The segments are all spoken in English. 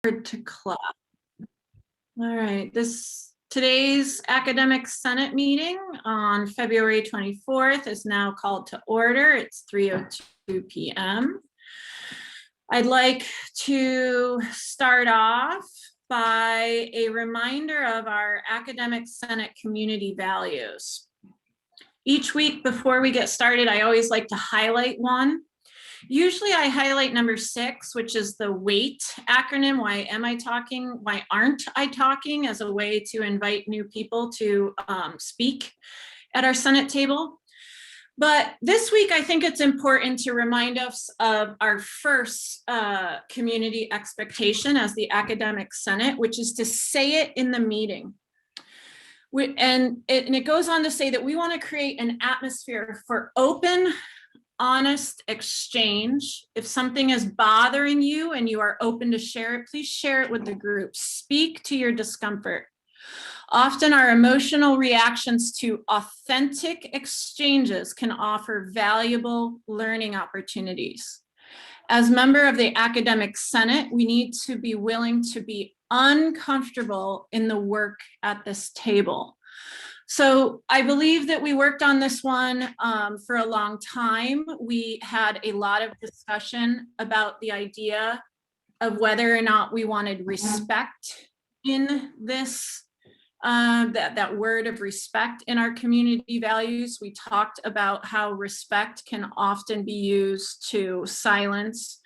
to clap. All right, today's Academic Senate meeting on February 24th is now called to order. It's 3:02 p.m. I'd like to start off by a reminder of our Academic Senate community values. Each week before we get started, I always like to highlight one. Usually I highlight number 6, which is the WAIT acronym. Why am I talking? Why aren't I talking? As a way to invite new people to speak at our Senate table. But this week, I think it's important to remind us of our first community expectation as the Academic Senate, which is to say it in the meeting. And it goes on to say that we want to create an atmosphere for open, honest exchange. If something is bothering you and you are open to share it, please share it with the group. Speak to your discomfort. Often our emotional reactions to authentic exchanges can offer valuable learning opportunities. As member of the Academic Senate, we need to be willing to be uncomfortable in the work at this table. So I believe that we worked on this one for a long time. We had a lot of discussion about the idea of whether or not we wanted respect in this, that word of respect in our community values. We talked about how respect can often be used to silence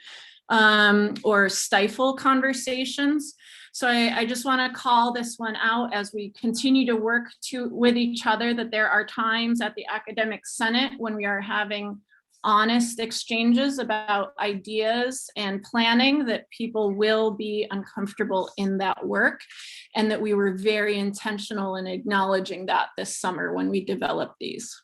or stifle conversations. So I just want to call this one out as we continue to work with each other, that there are times at the Academic Senate when we are having honest exchanges about ideas and planning, that people will be uncomfortable in that work, and that we were very intentional in acknowledging that this summer when we developed these.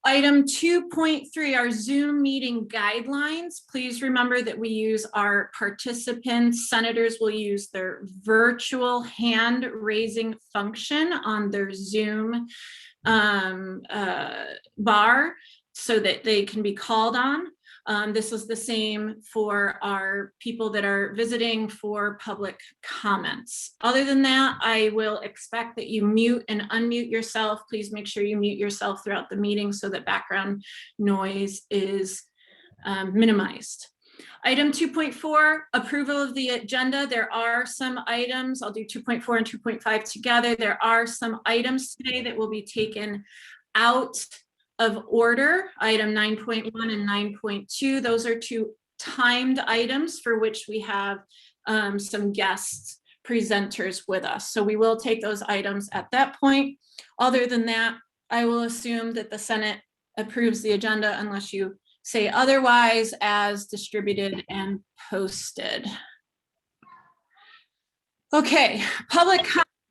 Item 2.3, our Zoom meeting guidelines. Please remember that we use our participants. Senators will use their virtual hand raising function on their Zoom bar so that they can be called on. This is the same for our people that are visiting for public comments. Other than that, I will expect that you mute and unmute yourself. Please make sure you mute yourself throughout the meeting so that background noise is minimized. Item 2.4, approval of the agenda. There are some items, I'll do 2.4 and 2.5 together. There are some items today that will be taken out of order, item 9.1 and 9.2. Those are 2 timed items for which we have some guest presenters with us. So we will take those items at that point. Other than that, I will assume that the Senate approves the agenda unless you say otherwise, as distributed and posted. Okay, public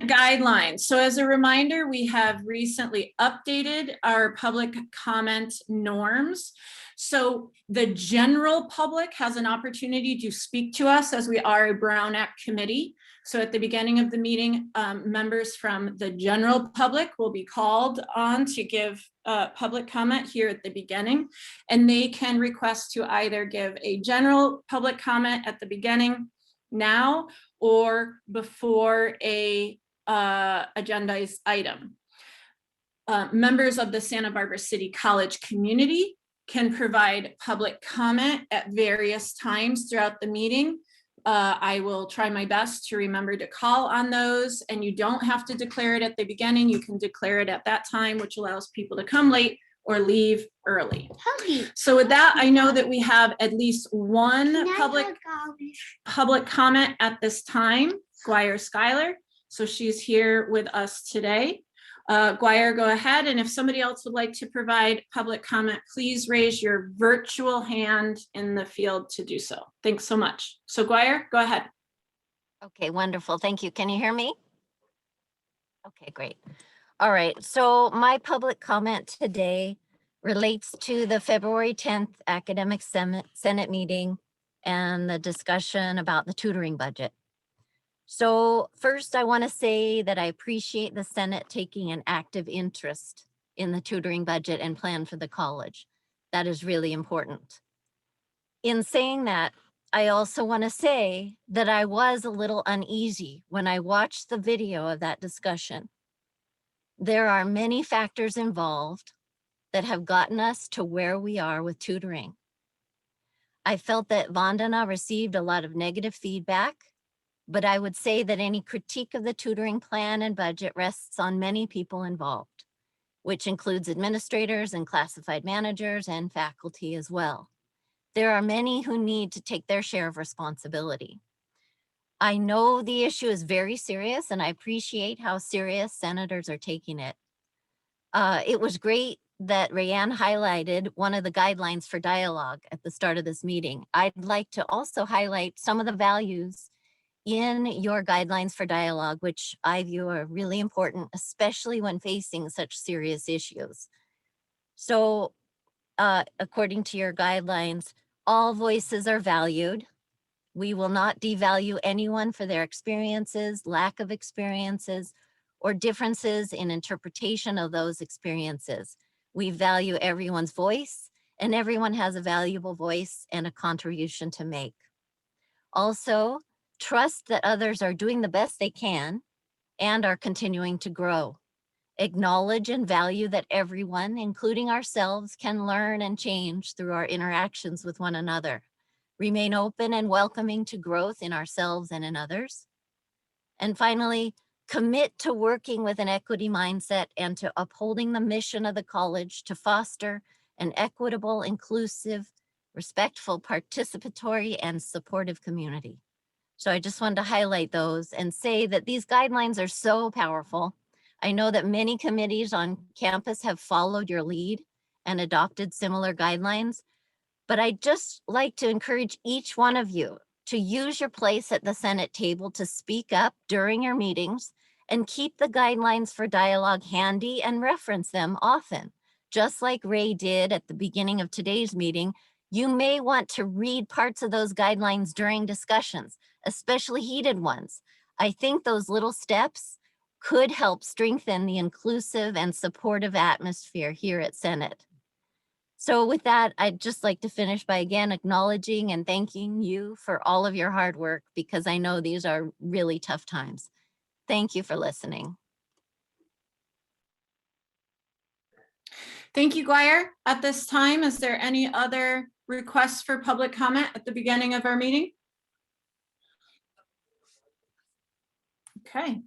guidelines. So as a reminder, we have recently updated our public comment norms. So the general public has an opportunity to speak to us, as we are a Brown Act committee. So at the beginning of the meeting, members from the general public will be called on to give public comment here at the beginning, and they can request to either give a general public comment at the beginning now or before a agendized item. Members of the Santa Barbara City College community can provide public comment at various times throughout the meeting. I will try my best to remember to call on those, and you don't have to declare it at the beginning. You can declare it at that time, which allows people to come late or leave early. So with that, I know that we have at least one public comment at this time, Guire Schuyler. So she's here with us today. Guire, go ahead. And if somebody else would like to provide public comment, please raise your virtual hand in the field to do so. Thanks so much. So Guire, go ahead. Okay, wonderful. Thank you. Can you hear me? Okay, great. All right. So my public comment today relates to the February 10th Academic Senate meeting and the discussion about the tutoring budget. So first, I want to say that I appreciate the Senate taking an active interest in the tutoring budget and plan for the college. That is really important. In saying that, I also want to say that I was a little uneasy when I watched the video of that discussion. There are many factors involved that have gotten us to where we are with tutoring. I felt that Vandana received a lot of negative feedback, but I would say that any critique of the tutoring plan and budget rests on many people involved, which includes administrators and classified managers and faculty as well. There are many who need to take their share of responsibility. I know the issue is very serious, and I appreciate how serious senators are taking it. It was great that Rayanne highlighted one of the guidelines for dialogue at the start of this meeting. I'd like to also highlight some of the values in your guidelines for dialogue, which I view are really important, especially when facing such serious issues. So, according to your guidelines, all voices are valued. We will not devalue anyone for their experiences, lack of experiences, or differences in interpretation of those experiences. We value everyone's voice, and everyone has a valuable voice and a contribution to make. Also, trust that others are doing the best they can and are continuing to grow. Acknowledge and value that everyone, including ourselves, can learn and change through our interactions with one another. Remain open and welcoming to growth in ourselves and in others. And finally, commit to working with an equity mindset and to upholding the mission of the college to foster an equitable, inclusive, respectful, participatory, and supportive community. So I just wanted to highlight those and say that these guidelines are so powerful. I know that many committees on campus have followed your lead and adopted similar guidelines, but I'd just like to encourage each one of you to use your place at the Senate table to speak up during your meetings and keep the guidelines for dialogue handy and reference them often. Just like Ray did at the beginning of today's meeting, you may want to read parts of those guidelines during discussions, especially heated ones. I think those little steps could help strengthen the inclusive and supportive atmosphere here at Senate. So with that, I'd just like to finish by again acknowledging and thanking you for all of your hard work, because I know these are really tough times. Thank you for listening. Thank you, Guyer. At this time, is there any other requests for public comment at the beginning of our meeting? Okay.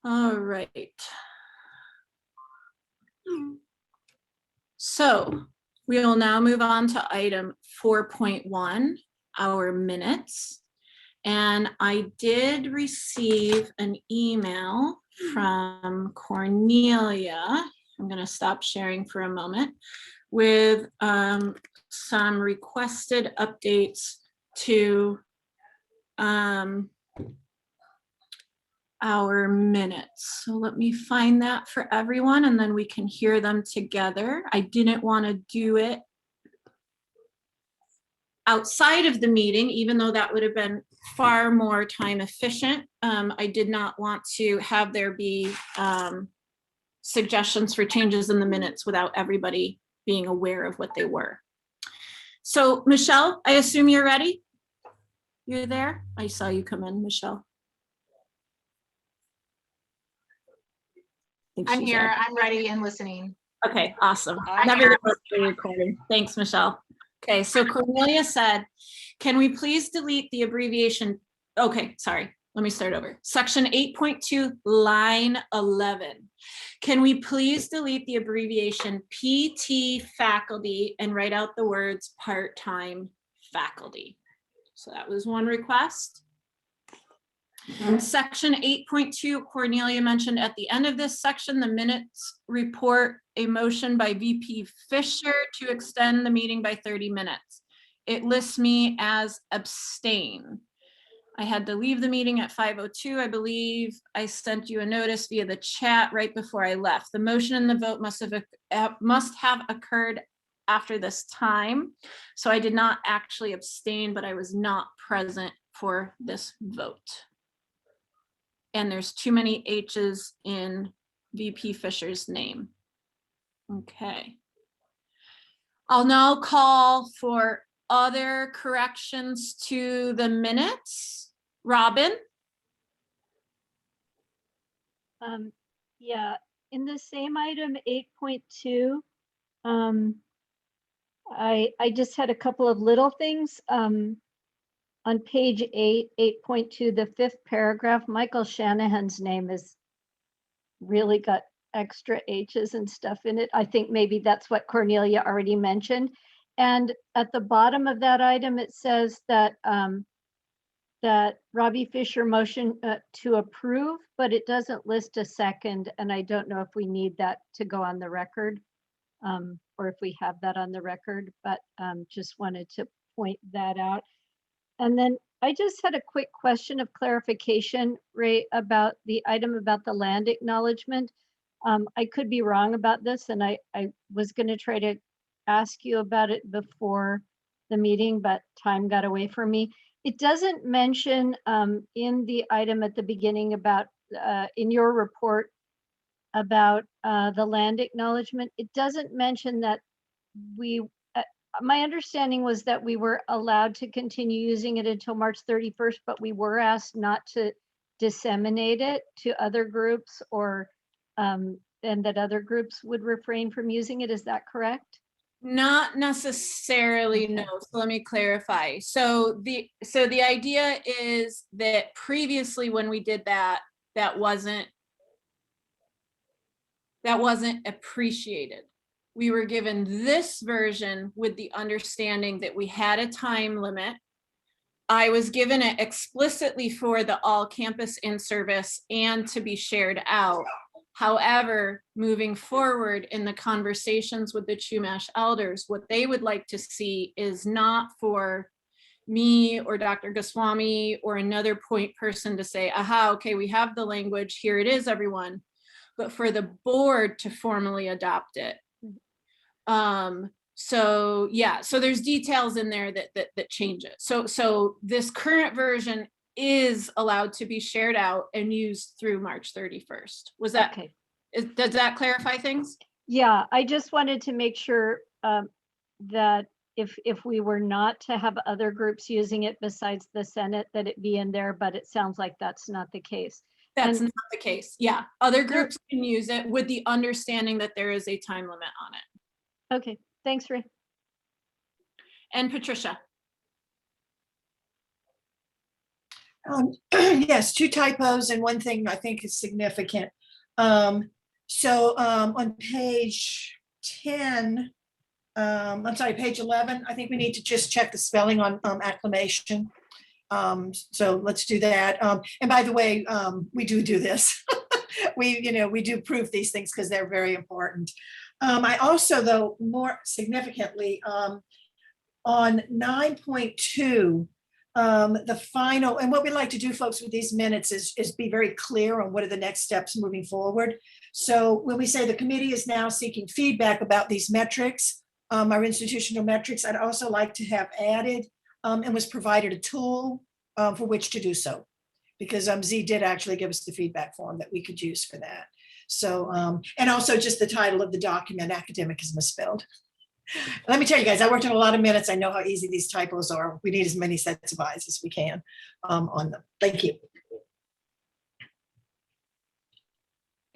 All right. So we will now move on to item 4.1, our minutes. And I did receive an email from Cornelia. I'm going to stop sharing for a moment with some requested updates to our minutes. So let me find that for everyone and then we can hear them together. I didn't want to do it outside of the meeting, even though that would have been far more time efficient. I did not want to have there be suggestions for changes in the minutes without everybody being aware of what they were. So Michelle, I assume you're ready? You're there? I saw you come in, Michelle. I'm here. I'm ready and listening. Okay, awesome. Never recording. Thanks, Michelle. Okay, so Cornelia said, can we please delete the abbreviation? Okay, sorry. Let me start over. Section 8.2, line 11. Can we please delete the abbreviation PT faculty and write out the words part-time faculty? So that was one request. Section 8.2, Cornelia mentioned at the end of this section, the minutes report a motion by VP Fisher to extend the meeting by 30 minutes. It lists me as abstain. I had to leave the meeting at 5:02. I believe I sent you a notice via the chat right before I left. The motion and the vote must have occurred after this time. So I did not actually abstain, but I was not present for this vote. And there's too many H's in VP Fisher's name. Okay. I'll now call for other corrections to the minutes. Robin? Yeah, in the same item 8.2, I just had a couple of little things. On page 8.2, the 5th paragraph, Michael Shanahan's name is really got extra H's and stuff in it. I think maybe that's what Cornelia already mentioned. And at the bottom of that item, it says that that Robbie Fisher motion to approve, but it doesn't list a second, and I don't know if we need that to go on the record, or if we have that on the record, but just wanted to point that out. And then I just had a quick question of clarification, Ray, about the item about the land acknowledgement. I could be wrong about this, and I was going to try to ask you about it before the meeting, but time got away from me. It doesn't mention in the item at the beginning about, in your report about the land acknowledgement, it doesn't mention that my understanding was that we were allowed to continue using it until March 31st, but we were asked not to disseminate it to other groups or, and that other groups would refrain from using it. Is that correct? Not necessarily, Okay. no. So let me clarify. So the idea is that previously when we did that, that wasn't appreciated. We were given this version with the understanding that we had a time limit. I was given it explicitly for the all campus in-service and to be shared out. However, moving forward in the conversations with the Chumash elders, what they would like to see is not for me or Dr. Goswami or another point person to say, aha, okay, we have the language, here it is, everyone, but for the board to formally adopt it. So yeah, so there's details in there that change it. So this current version is allowed to be shared out and used through March 31st. Was that, Okay. does that clarify things? Yeah, I just wanted to make sure that if we were not to have other groups using it besides the Senate, that it be in there, but it sounds like that's not the case. That's And- not the case. Yeah, other groups can use it with the understanding that there is a time limit on it. Okay, thanks, Ray. Um, And Patricia. Yes, 2 typos and one thing I think is significant. On page 10, I'm sorry, page 11, I think we need to just check the spelling on acclamation. So let's do that. And by the way, we do this. We do prove these things because they're very important. I also, though, more significantly, on 9.2, the final, and what we like to do, folks, with these minutes is be very clear on what are the next steps moving forward. So when we say the committee is now seeking feedback about these metrics, our institutional metrics, I'd also like to have added and was provided a tool for which to do so. Because Z did actually give us the feedback form that we could use for that. So, and also just the title of the document, academic is misspelled. Let me tell you guys, I worked on a lot of minutes. I know how easy these typos are. We need as many sets of eyes as we can on them. Thank you.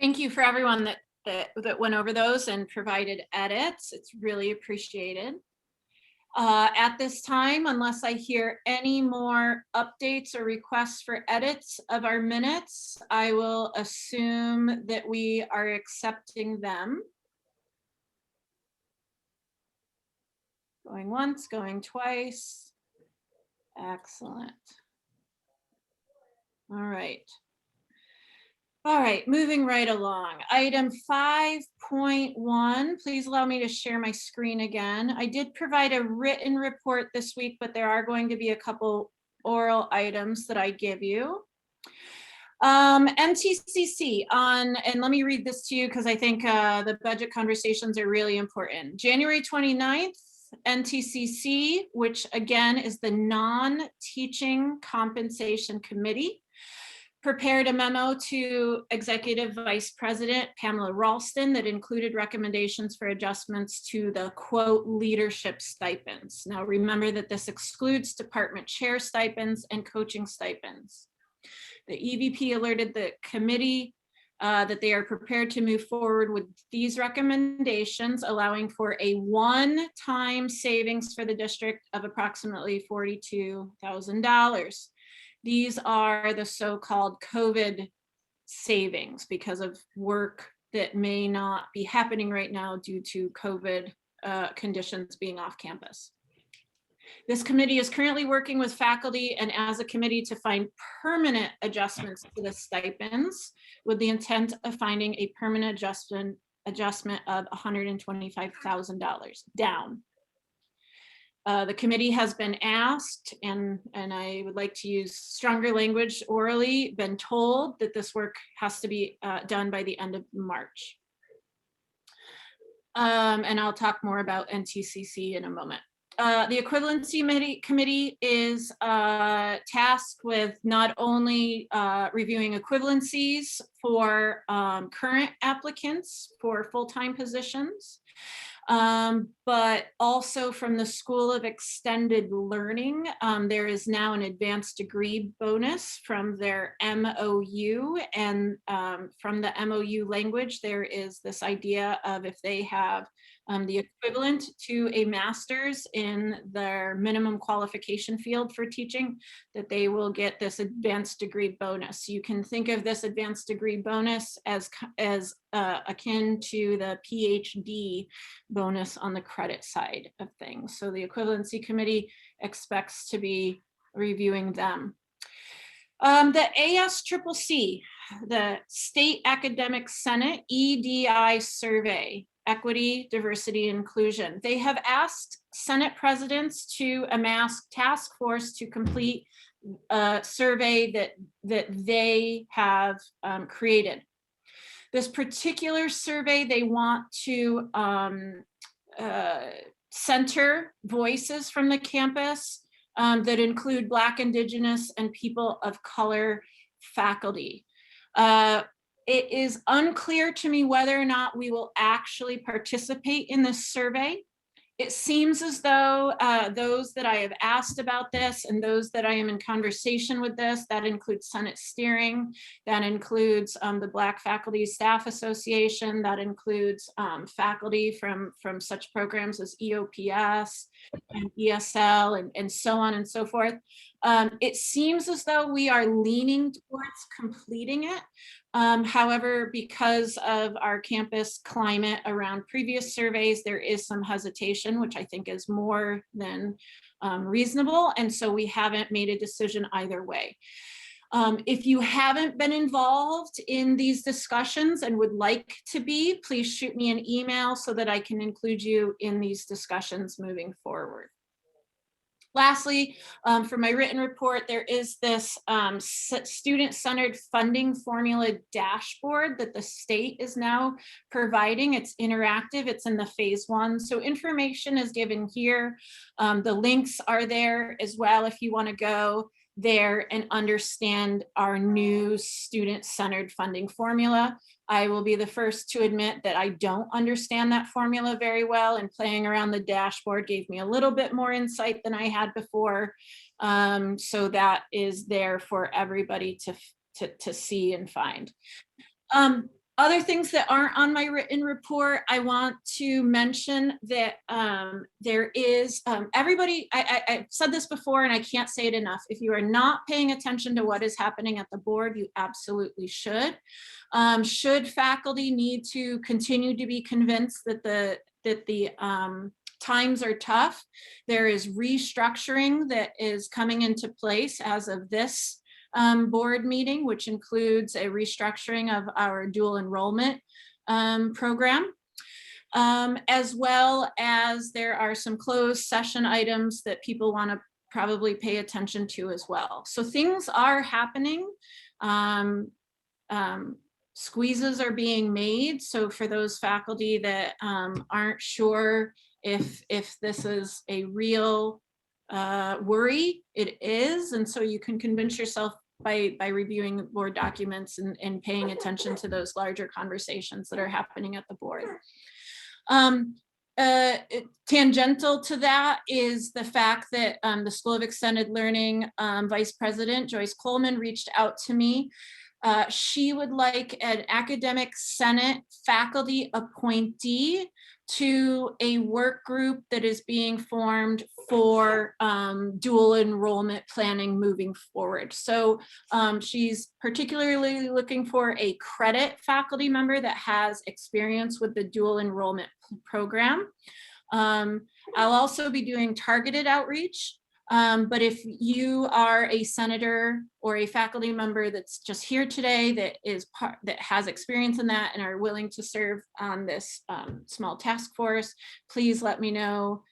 Thank you for everyone that went over those and provided edits. It's really appreciated. At this time, unless I hear any more updates or requests for edits of our minutes, I will assume that we are accepting them. Going once, going twice. Excellent. All right. All right, moving right along. Item 5.1, please allow me to share my screen again. I did provide a written report this week, but there are going to be a couple oral items that I give you. MTCC on, and let me read this to you because I think the budget conversations are really important. January 29th, NTCC, which again is the non-teaching compensation committee, prepared a memo to Executive Vice President Pamela Ralston that included recommendations for adjustments to the quote leadership stipends. Now remember that this excludes department chair stipends and coaching stipends. The EVP alerted the committee that they are prepared to move forward with these recommendations, allowing for a one-time savings for the district of approximately $42,000. These are the so-called COVID savings because of work that may not be happening right now due to COVID conditions being off campus. This committee is currently working with faculty and as a committee to find permanent adjustments to the stipends with the intent of finding a permanent adjustment of $125,000 down. The committee has been asked, and I would like to use stronger language orally, been told that this work has to be done by the end of March. And I'll talk more about NTCC in a moment. The equivalency committee is tasked with not only reviewing equivalencies for current applicants for full-time positions, but also from the School of Extended Learning. There is now an advanced degree bonus from their MOU, and from the MOU language, there is this idea of if they have the equivalent to a master's in their minimum qualification field for teaching, that they will get this advanced degree bonus. You can think of this advanced degree bonus as akin to the PhD bonus on the credit side of things. So the equivalency committee expects to be reviewing them. The ASCCC, the State Academic Senate EDI survey, Equity, Diversity, Inclusion. They have asked Senate presidents to amass task force to complete a survey that they have created. This particular survey, they want to center voices from the campus that include Black, Indigenous, and people of color faculty. It is unclear to me whether or not we will actually participate in this survey. It seems as though those that I have asked about this and those that I am in conversation with this, that includes Senate Steering, that includes the Black Faculty Staff Association, that includes faculty from such programs as EOPS and ESL and so on and so forth. It seems as though we are leaning towards completing it. However, because of our campus climate around previous surveys, there is some hesitation, which I think is more than reasonable. And so we haven't made a decision either way. If you haven't been involved in these discussions and would like to be, please shoot me an email so that I can include you in these discussions moving forward. Lastly, for my written report, there is this student-centered funding formula dashboard that the state is now providing. It's interactive, it's in the phase 1. So information is given here. The links are there as well if you want to go there and understand our new student-centered funding formula. I will be the first to admit that I don't understand that formula very well, and playing around the dashboard gave me a little bit more insight than I had before. So that is there for everybody to see and find. Other things that aren't on my written report, I want to mention that there is, everybody, I've said this before and I can't say it enough. If you are not paying attention to what is happening at the board, you absolutely should. Should faculty need to continue to be convinced that the times are tough, there is restructuring that is coming into place as of this board meeting, which includes a restructuring of our dual enrollment program, as well as there are some closed session items that people want to probably pay attention to as well. So things are happening. Squeezes are being made. So for those faculty that aren't sure if this is a real worry, it is. And so you can convince yourself by reviewing board documents and paying attention to those larger conversations that are happening at the board. Tangential to that is the fact that the School of Extended Learning Vice President Joyce Coleman reached out to me. She would like an academic senate faculty appointee to a work group that is being formed for dual enrollment planning moving forward. So she's particularly looking for a credit faculty member that has experience with the dual enrollment program. I'll also be doing targeted outreach. But if you are a senator or a faculty member that's just here today that has experience in that and are willing to serve on this small task force, please let me know.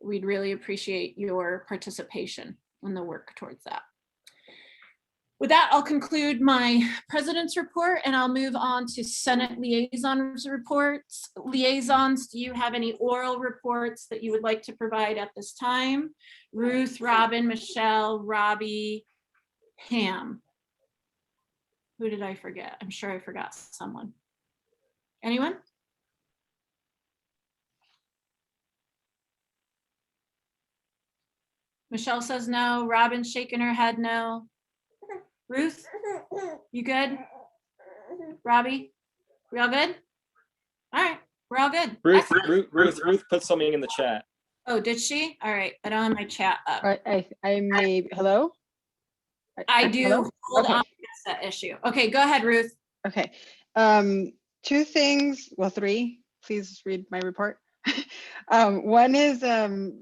We'd really appreciate your participation in the work towards that. With that, I'll conclude my president's report and I'll move on to Senate liaisons reports. Liaisons, do you have any oral reports that you would like to provide at this time? Ruth, Robin, Michelle, Robbie, Pam. Who did I forget? I'm sure I forgot someone. Anyone? Michelle says no. Robin's shaking her head no. Ruth, you good? Robbie, we all good? All right, we're all good. Ruth put something in the chat. Oh, did she? All right, I don't have my chat up. I may, hello? I do. Hello? Hold Okay. on, that's that issue. Okay, go ahead, Ruth. Okay. Two things, well, three, please read my report. One is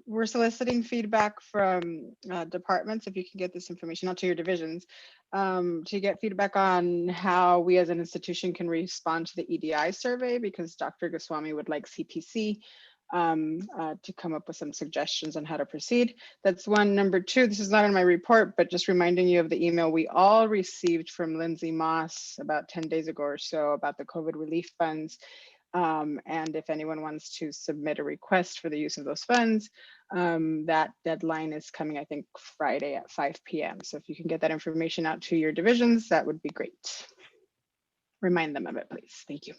we're soliciting feedback from departments, if you can get this information out to your divisions, to get feedback on how we as an institution can respond to the EDI survey, because Dr. Goswami would like CPC to come up with some suggestions on how to proceed. That's one. Number two, this is not in my report, but just reminding you of the email we all received from Lindsay Moss about 10 days ago or so about the COVID relief funds. And if anyone wants to submit a request for the use of those funds, that deadline is coming, I think, Friday at 5 p.m. So if you can get that information out to your divisions, that would be great. Remind them of it, please. Thank you.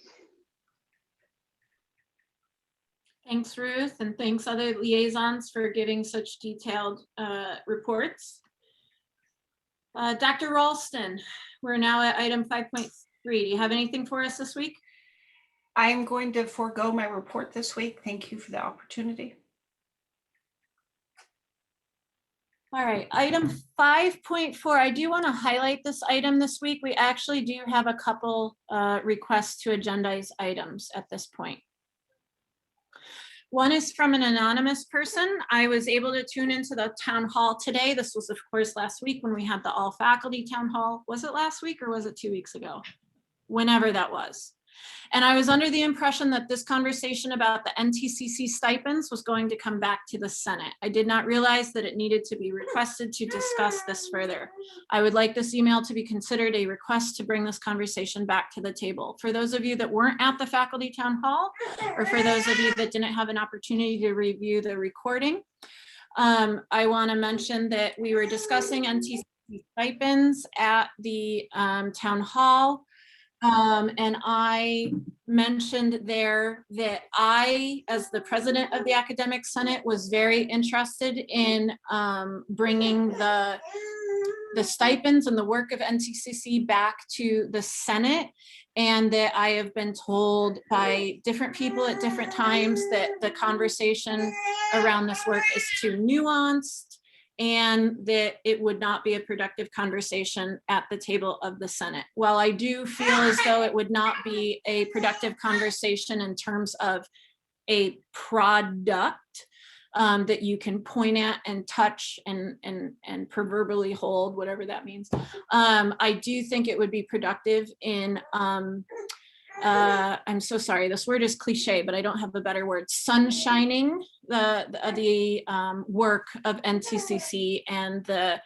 Thanks, Ruth, and thanks other liaisons for giving such detailed reports. Dr. Ralston, we're now at item 5.3. Do you have anything for us this week? I'm going to forego my report this week. Thank you for the opportunity. All right, item 5.4. I do want to highlight this item this week. We actually do have a couple requests to agendize items at this point. One is from an anonymous person. I was able to tune into the town hall today. This was, of course, last week when we had the all faculty town hall. Was it last week or was it 2 weeks ago? Whenever that was. And I was under the impression that this conversation about the NTCC stipends was going to come back to the Senate. I did not realize that it needed to be requested to discuss this further. I would like this email to be considered a request to bring this conversation back to the table. For those of you that weren't at the faculty town hall, or for those of you that didn't have an opportunity to review the recording, I want to mention that we were discussing NTCC stipends at the town hall. And I mentioned there that I, as the president of the Academic Senate, was very interested in bringing the stipends and the work of NTCC back to the Senate, and that I have been told by different people at different times that the conversation around this work is too nuanced, and that it would not be a productive conversation at the table of the Senate. While I do feel as though it would not be a productive conversation in terms of a product that you can point at and touch and proverbially hold, whatever that means, I do think it would be productive in I'm so sorry, this word is cliche, but I don't have a better word, sunshining the work of NTCC and the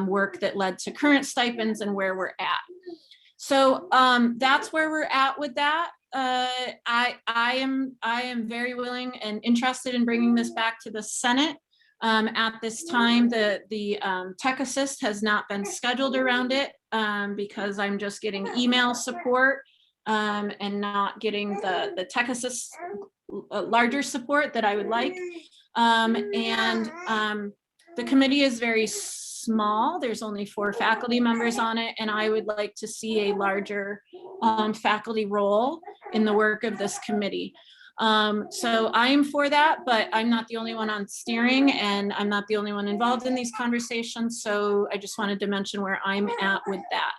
work that led to current stipends and where we're at. So that's where we're at with that. I am very willing and interested in bringing this back to the Senate. At this time, the tech assist has not been scheduled around it because I'm just getting email support and not getting the tech assist larger support that I would like. The committee is very small. There's only 4 faculty members on it, and I would like to see a larger faculty role in the work of this committee. So I am for that, but I'm not the only one on steering, and I'm not the only one involved in these conversations. So I just wanted to mention where I'm at with that.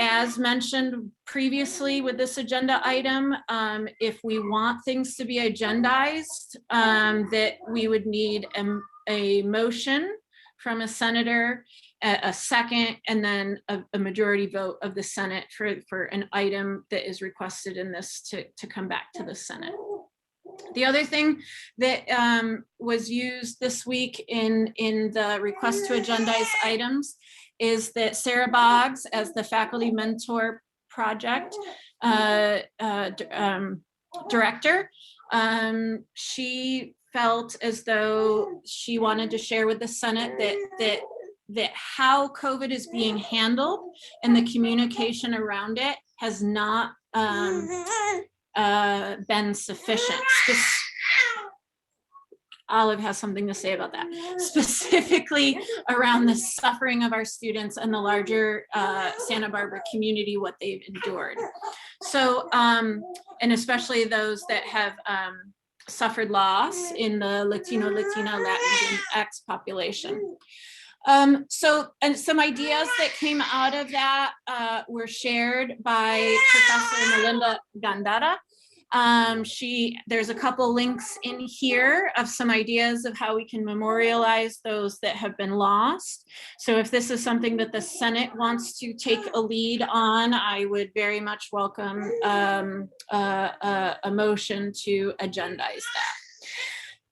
As mentioned previously with this agenda item, if we want things to be agendized, that we would need a motion from a senator, a second, and then a majority vote of the Senate for an item that is requested in this to come back to the Senate. The other thing that was used this week in the request to agendize items is that Sarah Boggs, as the faculty mentor project director, she felt as though she wanted to share with the Senate that how COVID is being handled and the communication around it has not been sufficient. Olive has something to say about that, specifically around the suffering of our students and the larger Santa Barbara community, what they've endured. So, and especially those that have suffered loss in the Latino, Latina, Latinx population. So, and some ideas that came out of that were shared by Professor Melinda Gandara. There's a couple links in here of some ideas of how we can memorialize those that have been lost. So if this is something that the Senate wants to take a lead on, I would very much welcome a motion to agendize that.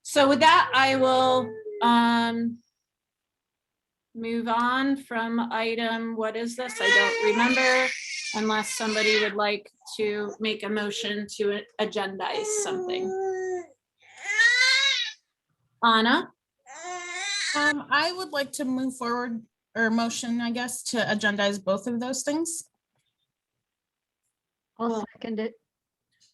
So with that, I will move on from item, what is this? I don't remember, unless somebody would like to make a motion to agendize something. Anna? I would like to move forward, or motion, I guess, to agendize both of those things. I'll second it.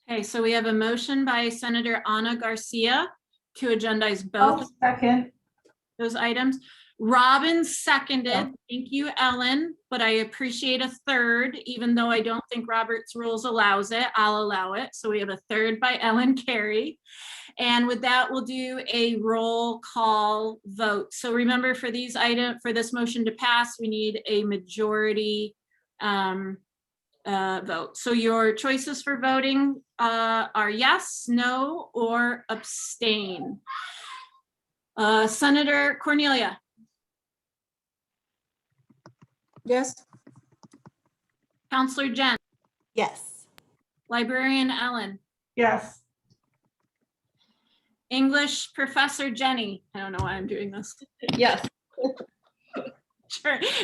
Okay, so we have a motion by Senator Ana Garcia to agendize both Second. those items. Robin seconded. Thank you, Ellen, but I appreciate a third, even though I don't think Robert's rules allows it. I'll allow it. So we have a third by Ellen Carey. And with that, we'll do a roll call vote. So remember, for these items, for this motion to pass, we need a majority vote. So your choices for voting are yes, no, or abstain. Senator Cornelia. Yes. Counselor Jen. Yes. Librarian Ellen. Yes. English Professor Jenny. I don't know why I'm doing this. Yes.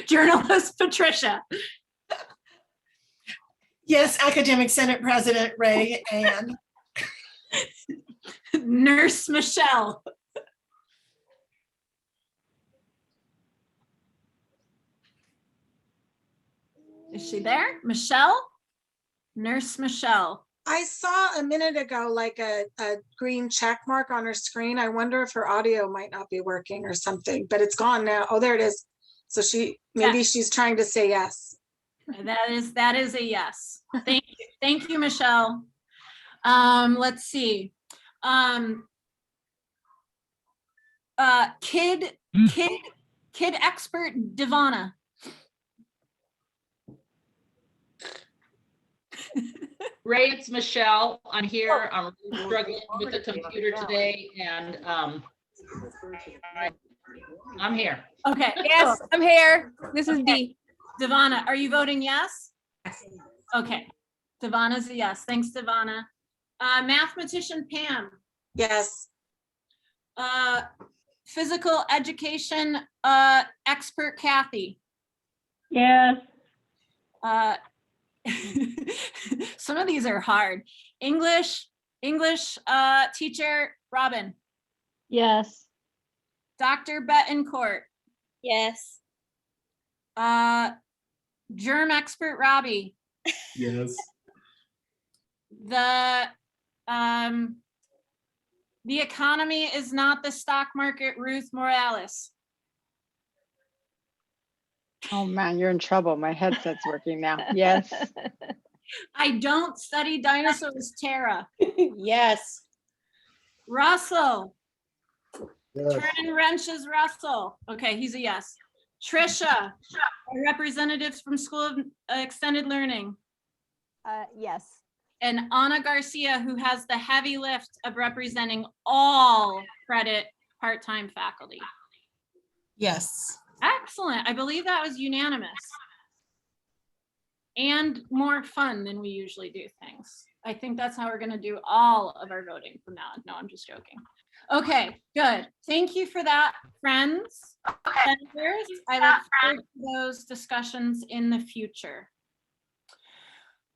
Journalist Patricia. Yes, Academic Senate President Ray and Nurse Michelle. Is she there? Michelle? Nurse Michelle. I saw a minute ago like a green check mark on her screen. I wonder if her audio might not be working or something, but it's gone now. Oh, there it is. So maybe she's trying to say yes. That is a yes. Thank you, Michelle. Let's see. Kid expert Divana. Ray, it's Michelle. I'm here. I'm struggling with the computer today, and I'm here. Okay. Yes, I'm here. This is Dee. Divana, are you voting yes? Okay. Divana's a yes. Thanks, Divana. Mathematician Pam. Yes. Physical education expert Kathy. Yes. Some of these are hard. English teacher Robin. Yes. Dr. Betancourt, Yes. germ expert Robbie, Yes. the economy is not the stock market, Ruth Morales. Oh man, you're in trouble. My headset's working now. Yes. I don't study dinosaurs, Tara. Yes. Russell, Yes. turning wrenches, Russell. Okay, he's a yes. Trisha, our representatives from School of Extended Learning. Yes. And Ana Garcia, who has the heavy lift of representing all credit part-time faculty. Yes. Excellent. I believe that was unanimous. And more fun than we usually do things. I think that's how we're going to do all of our voting from now on. No, I'm just joking. Okay, good. Thank you for that, friends. Senators, I look forward to those discussions in the future.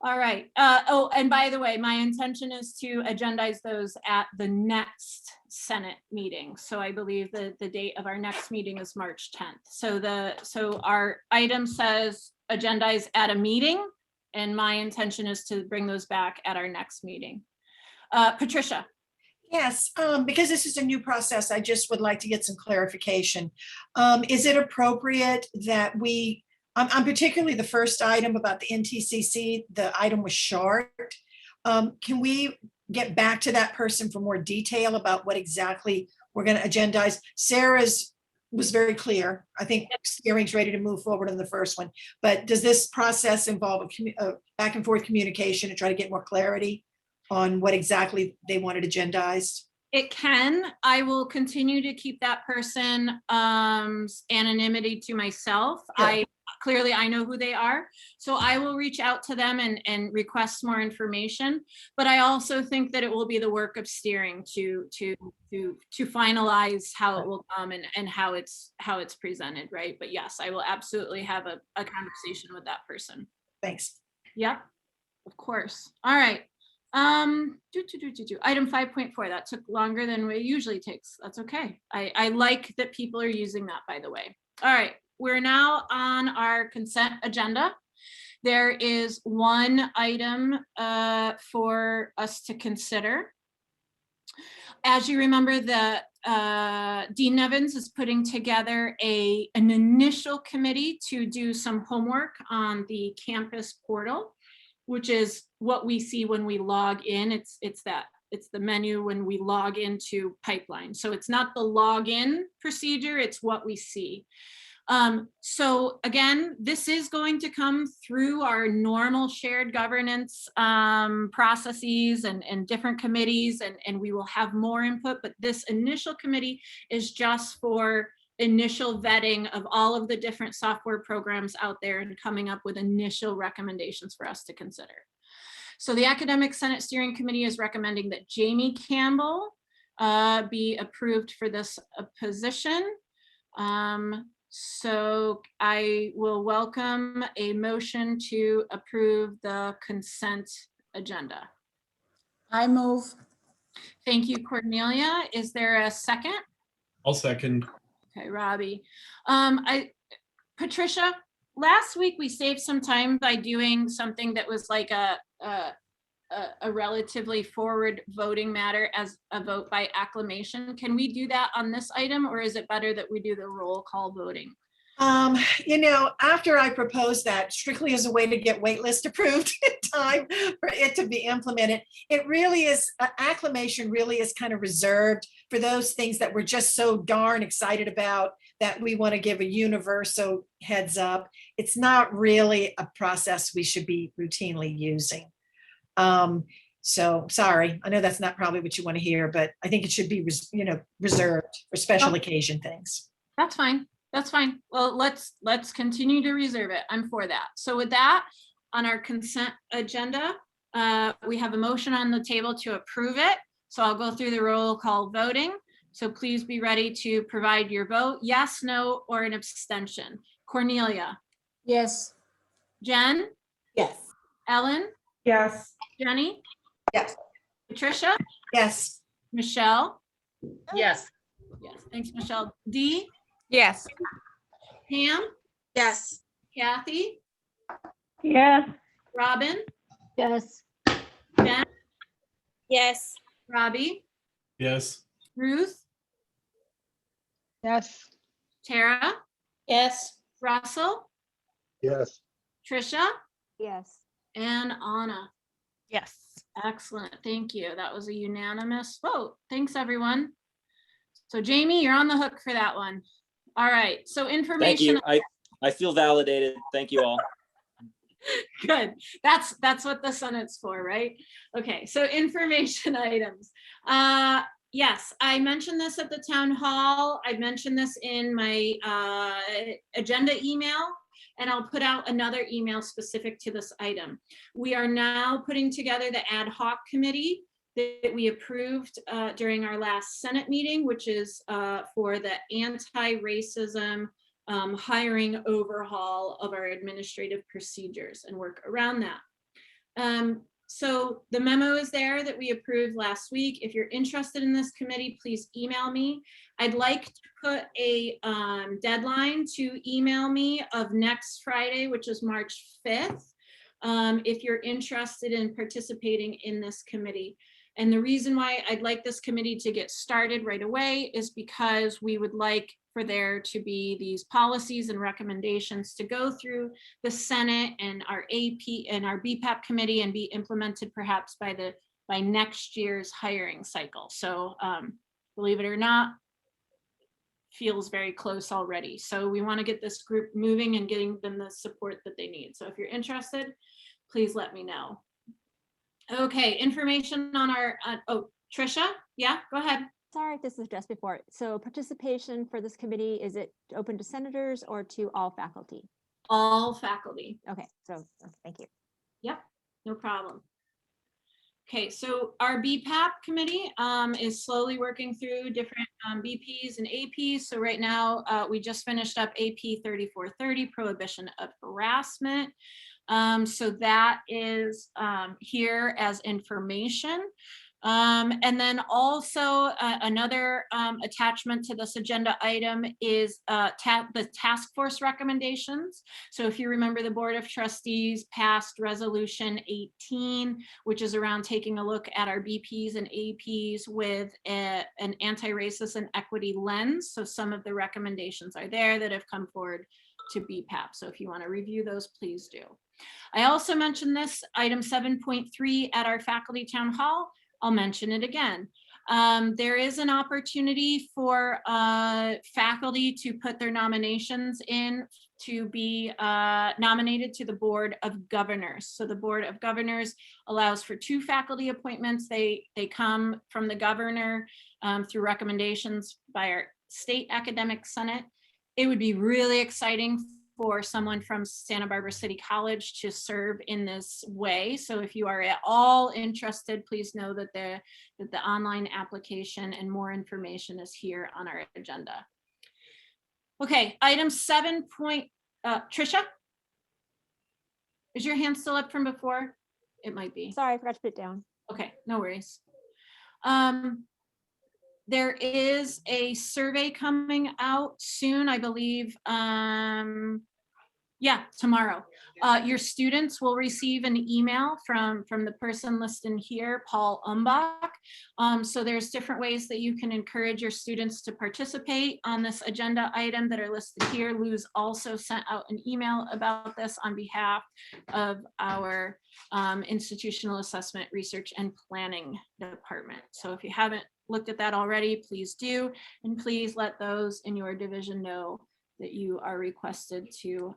All right. Oh, and by the way, my intention is to agendize those at the next Senate meeting. So I believe that the date of our next meeting is March 10th. So our item says agendize at a meeting, and my intention is to bring those back at our next meeting. Patricia. Yes, because this is a new process, I just would like to get some clarification. Is it appropriate that I'm particularly the first item about the NTCC, the item was short. Can we get back to that person for more detail about what exactly we're going to agendize? Sarah's was very clear. I think steering's ready to move forward on the first one. But does this process involve a back and forth communication to try to get more clarity on what exactly they wanted agendized? It can. I will continue to keep that person anonymity to myself. Sure. I know who they are, so I will reach out to them and request more information. But I also think that it will be the work of steering to finalize how it will come and how it's presented, right? But yes, I will absolutely have a conversation with that person. Thanks. Yep, of course. All right. Item 5.4, that took longer than it usually takes. That's okay. I like that people are using that, by the way. All right, we're now on our consent agenda. There is one item for us to consider. As you remember, Dean Nevins is putting together an initial committee to do some homework on the campus portal, which is what we see when we log in. It's the menu when we log into Pipeline. So it's not the login procedure, it's what we see. So again, this is going to come through our normal shared governance processes and different committees, and we will have more input, but this initial committee is just for initial vetting of all of the different software programs out there and coming up with initial recommendations for us to consider. So the Academic Senate Steering Committee is recommending that Jamie Campbell be approved for this position. So I will welcome a motion to approve the consent agenda. I move. Thank you, Cornelia. Is there a second? I'll second. Okay, Robbie. Patricia, last week we saved some time by doing something that was like a relatively forward voting matter as a vote by acclamation. Can we do that on this item, or is it better that we do the roll call voting? After I proposed that strictly as a way to get waitlist approved in time for it to be implemented, it really is, acclamation really is kind of reserved for those things that we're just so darn excited about that we want to give a universal heads up. It's not really a process we should be routinely using. So sorry, I know that's not probably what you want to hear, but I think it should be, reserved for special occasion things. That's fine. That's fine. Well, let's continue to reserve it. I'm for that. So with that, on our consent agenda, we have a motion on the table to approve it. So I'll go through the roll call voting. So please be ready to provide your vote, yes, no, or an abstention. Cornelia. Yes. Jen. Yes. Ellen. Yes. Jenny. Yes. Patricia. Yes. Michelle. Yes. Yes, thanks, Michelle. Dee, Yes. Pam, Yes. Kathy, Yes. Robin, Yes. Jen, Yes. Robbie, Yes. Ruth, Yes. Tara, Yes. Russell, Yes. Trisha, Yes. and Anna. Yes. Excellent, thank you. That was a unanimous vote. Thanks, everyone. So Jamie, you're on the hook for that one. All right, so Thank information. you. I feel validated. Thank you all. Good. That's what the Senate's for, right? Okay, so information items. Yes, I mentioned this at the town hall. I mentioned this in my agenda email, and I'll put out another email specific to this item. We are now putting together the ad hoc committee that we approved during our last Senate meeting, which is for the anti-racism hiring overhaul of our administrative procedures and work around that. So the memo is there that we approved last week. If you're interested in this committee, please email me. I'd like to put a deadline to email me of next Friday, which is March 5th, if you're interested in participating in this committee. And the reason why I'd like this committee to get started right away is because we would like for there to be these policies and recommendations to go through the Senate and our AP and our BPAP committee and be implemented perhaps by next year's hiring cycle. So believe it or not, feels very close already. So we want to get this group moving and getting them the support that they need. So if you're interested, please let me know. Okay, information on our, oh, Trisha, yeah, go ahead. Sorry if this was addressed before. So participation for this committee, is it open to senators or to all faculty? All faculty. Okay, so thank you. Yep, no problem. Okay, so our BPAP committee is slowly working through different BPs and APs. So right now we just finished up AP 3430, prohibition of harassment. So that is here as information. And then also another attachment to this agenda item is the task force recommendations. So if you remember, the Board of Trustees passed Resolution 18, which is around taking a look at our BPs and APs with an anti-racist and equity lens. So some of the recommendations are there that have come forward to BPAP. So if you want to review those, please do. I also mentioned this item 7.3 at our faculty town hall. I'll mention it again. There is an opportunity for faculty to put their nominations in to be nominated to the Board of Governors. So the Board of Governors allows for 2 faculty appointments. They come from the governor through recommendations by our state academic senate. It would be really exciting for someone from Santa Barbara City College to serve in this way. So if you are at all interested, please know that the online application and more information is here on our agenda. Okay, item 7. Trisha? Is your hand still up from before? It might be. Sorry, I forgot to put it down. Okay, no worries. There is a survey coming out soon, I believe. Yeah, tomorrow. Your students will receive an email from the person listed here, Paul Umbach. So there's different ways that you can encourage your students to participate on this agenda item that are listed here. Lou's also sent out an email about this on behalf of our Institutional Assessment Research and Planning Department. So if you haven't looked at that already, please do. And please let those in your division know that you are requested to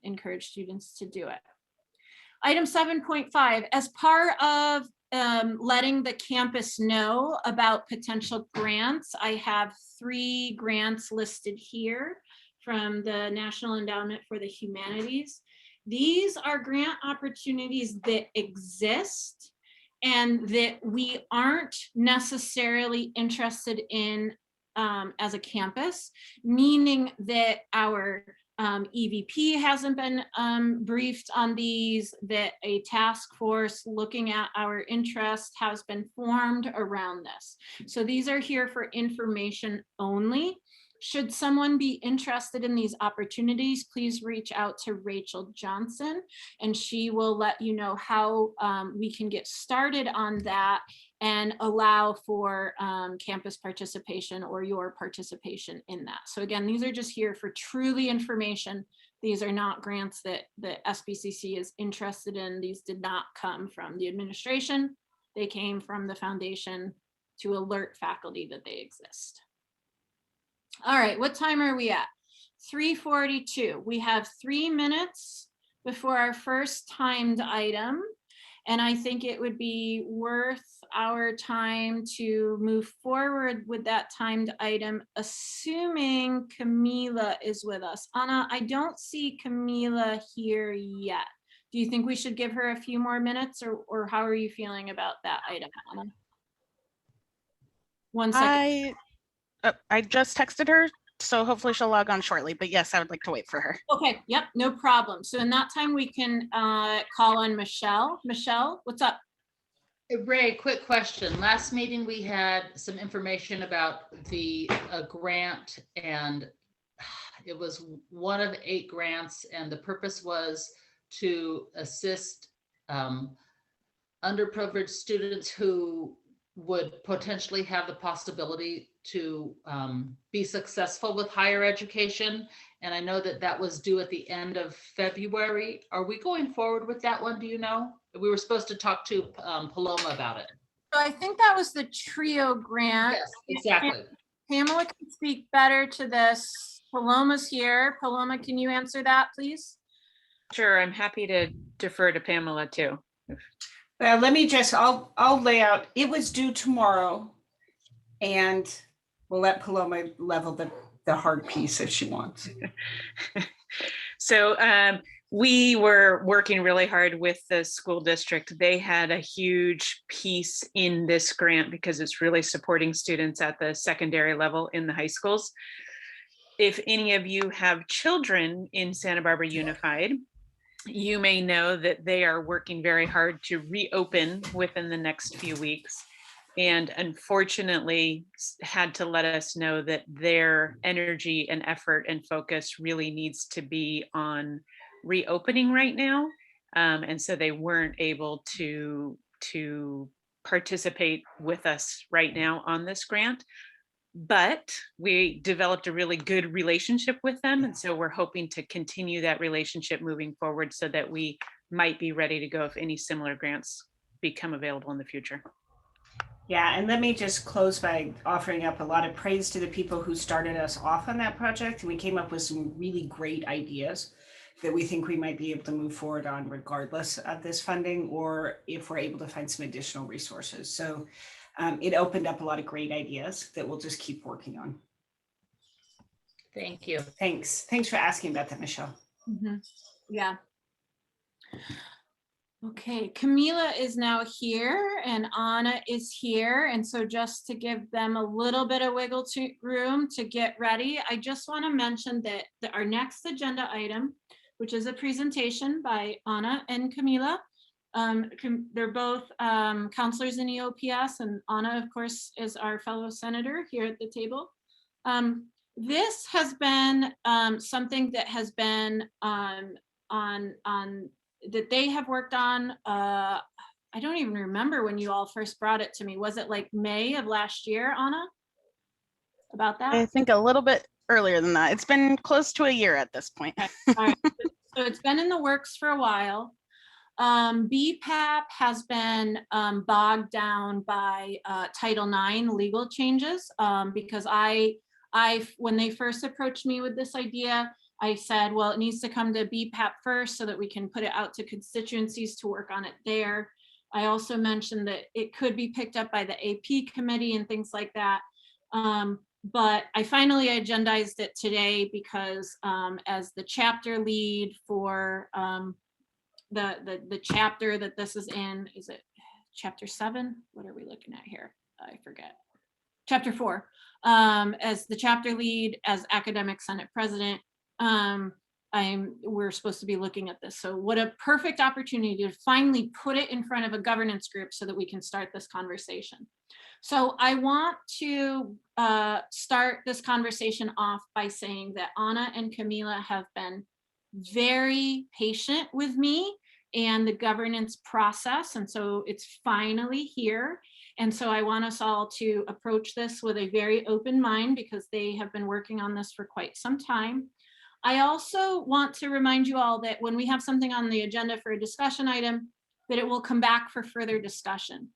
encourage students to do it. Item 7.5, as part of letting the campus know about potential grants, I have 3 grants listed here from the National Endowment for the Humanities. These are grant opportunities that exist and that we aren't necessarily interested in as a campus, meaning that our EVP hasn't been briefed on these, that a task force looking at our interest has been formed around this. So these are here for information only. Should someone be interested in these opportunities, please reach out to Rachel Johnson, and she will let you know how we can get started on that and allow for campus participation or your participation in that. So again, these are just here for truly information. These are not grants that the SBCC is interested in. These did not come from the administration. They came from the foundation to alert faculty that they exist. All right, what time are we at? 3:42. We have 3 minutes before our first timed item. And I think it would be worth our time to move forward with that timed item, assuming Camila is with us. Anna, I don't see Camila here yet. Do you think we should give her a few more minutes, or how are you feeling about that item, Anna? 1 second. I just texted her, so hopefully she'll log on shortly, but yes, I would like to wait for her. Okay, yep, no problem. So in that time, we can call on Michelle. Michelle, what's up? Ray, quick question. Last meeting, we had some information about the grant, and it was one of 8 grants, and the purpose was to assist underprivileged students who would potentially have the possibility to be successful with higher education. And I know that that was due at the end of February. Are we going forward with that one? Do you know? We were supposed to talk to Paloma about it. So I think that was the TRIO grant. Yes, exactly. Pamela can speak better to this. Paloma's here. Paloma, can you answer that, please? Sure, I'm happy to defer to Pamela too. Well, let me just, I'll lay out, it was due tomorrow, and we'll let Paloma level the hard piece if she wants. So we were working really hard with the school district. They had a huge piece in this grant because it's really supporting students at the secondary level in the high schools. If any of you have children in Santa Barbara Unified, you may know that they are working very hard to reopen within the next few weeks, and unfortunately had to let us know that their energy and effort and focus really needs to be on reopening right now. And so they weren't able to participate with us right now on this grant. But we developed a really good relationship with them. And so we're hoping to continue that relationship moving forward so that we might be ready to go if any similar grants become available in the future. Yeah, and let me just close by offering up a lot of praise to the people who started us off on that project. And we came up with some really great ideas that we think we might be able to move forward on regardless of this funding, or if we're able to find some additional resources. So it opened up a lot of great ideas that we'll just keep working on. Thank you. Thanks. Thanks for asking about that, Michelle. Mm-hmm. Yeah. Okay, Camila is now here and Anna is here. And so just to give them a little bit of wiggle room to get ready, I just want to mention that our next agenda item, which is a presentation by Anna and Camila. They're both counselors in EOPS, and Anna, of course, is our fellow senator here at the table. This has been something that has been that they have worked on. I don't even remember when you all first brought it to me. Was it like May of last year, Anna? About that? I think a little bit earlier than that. It's been close to a year at this point. All right. So it's been in the works for a while. BPAP has been bogged down by Title IX legal changes because when they first approached me with this idea, I said, well, it needs to come to BPAP first so that we can put it out to constituencies to work on it there. I also mentioned that it could be picked up by the AP committee and things like that. But I finally agendized it today because as the chapter lead for the chapter that this is in, is it chapter 7? What are we looking at here? I forget. Chapter 4. As the chapter lead, as academic senate president, we're supposed to be looking at this. So what a perfect opportunity to finally put it in front of a governance group so that we can start this conversation. So I want to start this conversation off by saying that Anna and Camila have been very patient with me and the governance process. And so it's finally here. And so I want us all to approach this with a very open mind because they have been working on this for quite some time. I also want to remind you all that when we have something on the agenda for a discussion item, that it will come back for further discussion.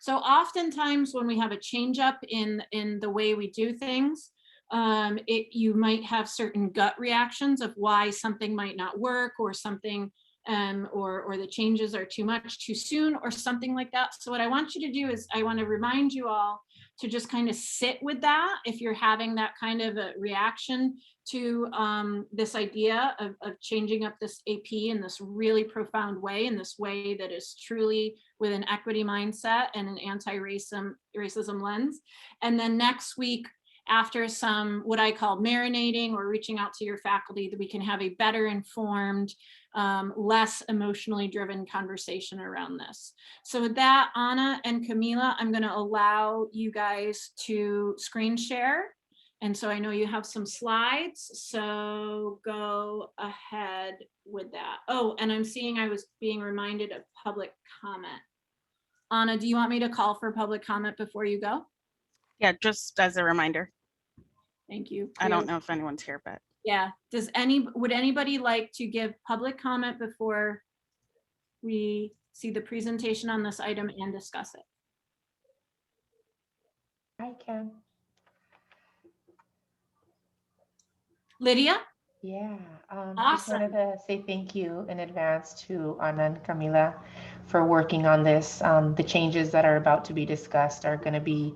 So oftentimes when we have a change up in the way we do things, you might have certain gut reactions of why something might not work or something, or the changes are too much too soon or something like that. So what I want you to do is I want to remind you all to just kind of sit with that if you're having that kind of a reaction to this idea of changing up this AP in this really profound way, in this way that is truly with an equity mindset and an anti-racism lens. And then next week, after some what I call marinating or reaching out to your faculty, that we can have a better informed, less emotionally driven conversation around this. So with that, Anna and Camila, I'm going to allow you guys to screen share. And so I know you have some slides, so go ahead with that. Oh, and I'm seeing I was being reminded of public comment. Anna, do you want me to call for public comment before you go? Yeah, just as a reminder. Thank you. I don't know if anyone's here, but. Yeah, would anybody like to give public comment before we see the presentation on this item and discuss it? I can. Lydia? Yeah, just Awesome. wanted to say thank you in advance to Anna and Camila for working on this. The changes that are about to be discussed are going to be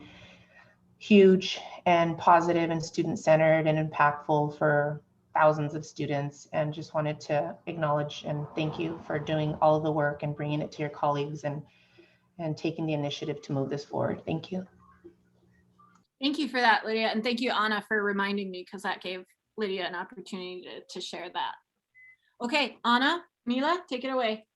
huge and positive and student-centered and impactful for thousands of students, and just wanted to acknowledge and thank you for doing all of the work and bringing it to your colleagues and taking the initiative to move this forward. Thank you. Thank you for that, Lydia. And thank you, Anna, for reminding me because that gave Lydia an opportunity to share that. Okay, Anna, Mila, take it away.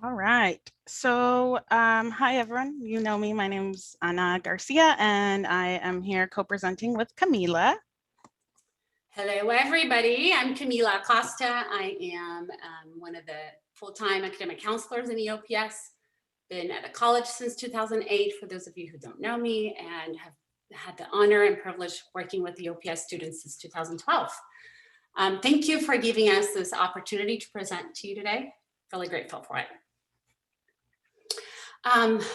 All right. So hi, everyone. You know me. My name's Ana Garcia, and I am here co-presenting with Camila. Hello, everybody. I'm Camila Acosta. I am one of the full-time academic counselors in the OPS. Been at the college since 2008, for those of you who don't know me, and have had the honor and privilege working with the OPS students since 2012. Thank you for giving us this opportunity to present to you today. Really grateful for it.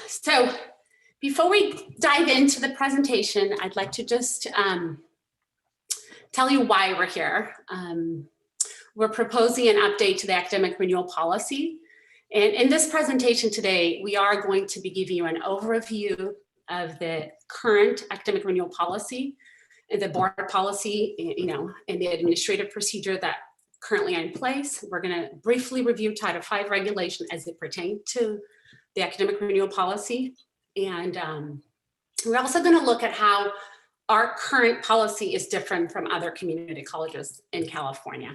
So before we dive into the presentation, I'd like to just tell you why we're here. We're proposing an update to the academic renewal policy. And in this presentation today, we are going to be giving you an overview of the current academic renewal policy and the board policy, and the administrative procedure that currently are in place. We're going to briefly review Title V regulation as it pertains to the academic renewal policy. And we're also going to look at how our current policy is different from other community colleges in California.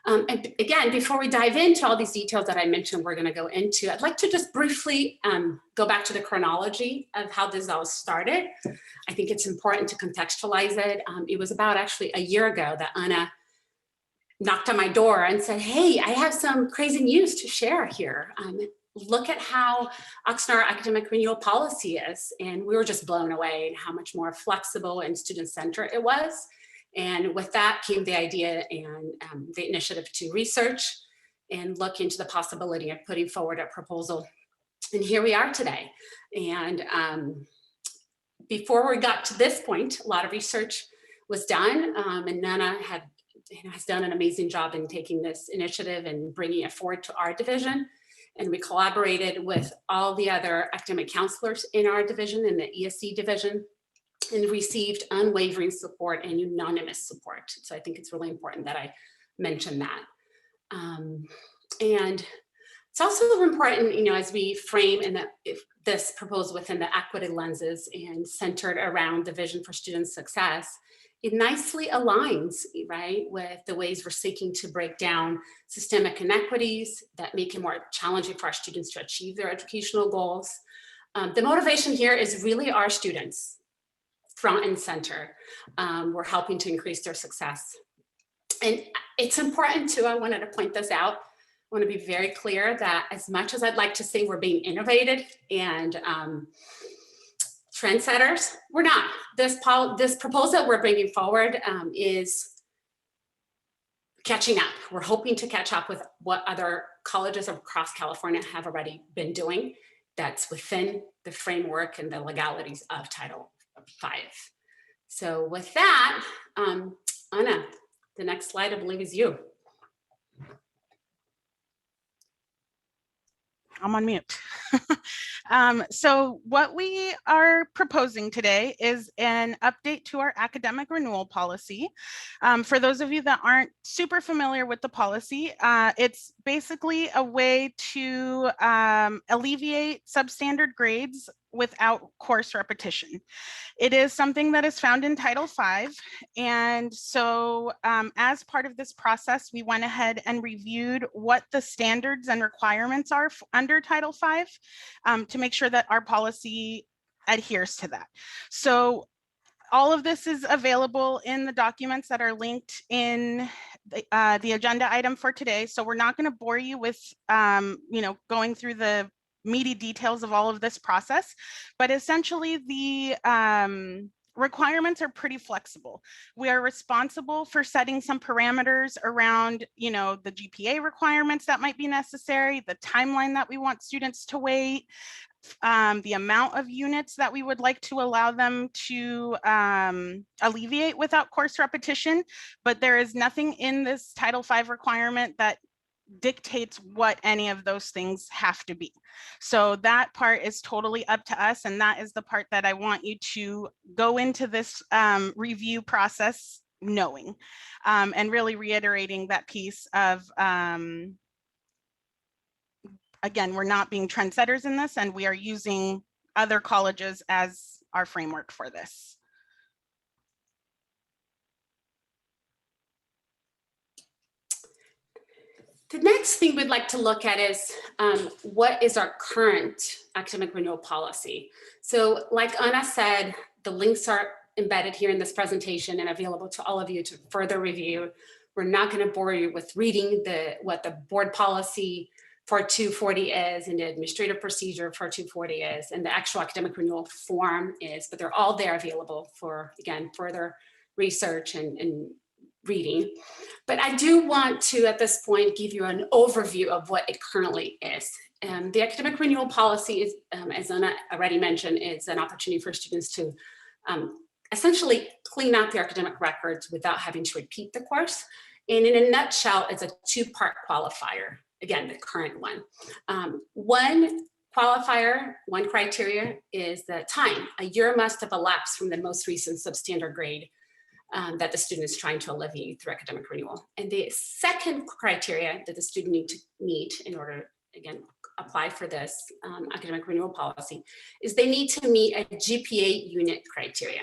And again, before we dive into all these details that I mentioned we're going to go into, I'd like to just briefly go back to the chronology of how this all started. I think it's important to contextualize it. It was about actually a year ago that Anna knocked on my door and said, hey, I have some crazy news to share here. Look at how Oxnard academic renewal policy is. And we were just blown away and how much more flexible and student-centered it was. And with that came the idea and the initiative to research and look into the possibility of putting forward a proposal. And here we are today. And before we got to this point, a lot of research was done, and Nana has done an amazing job in taking this initiative and bringing it forward to our division. And we collaborated with all the other academic counselors in our division, in the ESC division, and received unwavering support and unanimous support. So I think it's really important that I mention that. And it's also important, as we frame this proposal within the equity lenses and centered around the vision for student success, it nicely aligns, right, with the ways we're seeking to break down systemic inequities that make it more challenging for our students to achieve their educational goals. The motivation here is really our students, front and center. We're helping to increase their success. And it's important too, I wanted to point this out. I want to be very clear that as much as I'd like to say we're being innovative and trendsetters, we're not. This proposal that we're bringing forward is catching up. We're hoping to catch up with what other colleges across California have already been doing that's within the framework and the legalities of Title V. So with that, Anna, the next slide I believe is you. I'm on mute. So what we are proposing today is an update to our academic renewal policy. For those of you that aren't super familiar with the policy, it's basically a way to alleviate substandard grades without course repetition. It is something that is found in Title V. And so as part of this process, we went ahead and reviewed what the standards and requirements are under Title V to make sure that our policy adheres to that. So all of this is available in the documents that are linked in the agenda item for today. So we're not going to bore you with going through the meaty details of all of this process, but essentially the requirements are pretty flexible. We are responsible for setting some parameters around, the GPA requirements that might be necessary, the timeline that we want students to wait, the amount of units that we would like to allow them to alleviate without course repetition, but there is nothing in this Title V requirement that dictates what any of those things have to be. So that part is totally up to us, and that is the part that I want you to go into this review process knowing, and really reiterating that piece of, again, we're not being trendsetters in this, and we are using other colleges as our framework for this. The next thing we'd like to look at is what is our current academic renewal policy. So like Anna said, the links are embedded here in this presentation and available to all of you to further review. We're not going to bore you with reading what the board policy for 240 is and the administrative procedure for 240 is and the actual academic renewal form is, but they're all there available for, again, further research and reading. But I do want to, at this point, give you an overview of what it currently is. The academic renewal policy is, as Anna already mentioned, is an opportunity for students to essentially clean out their academic records without having to repeat the course. And in a nutshell, it's a two-part qualifier. Again, the current one. One qualifier, one criteria is the time. A year must have elapsed from the most recent substandard grade that the student is trying to alleviate through academic renewal. And the second criteria that the student need to meet in order, again, apply for this academic renewal policy is they need to meet a GPA unit criteria.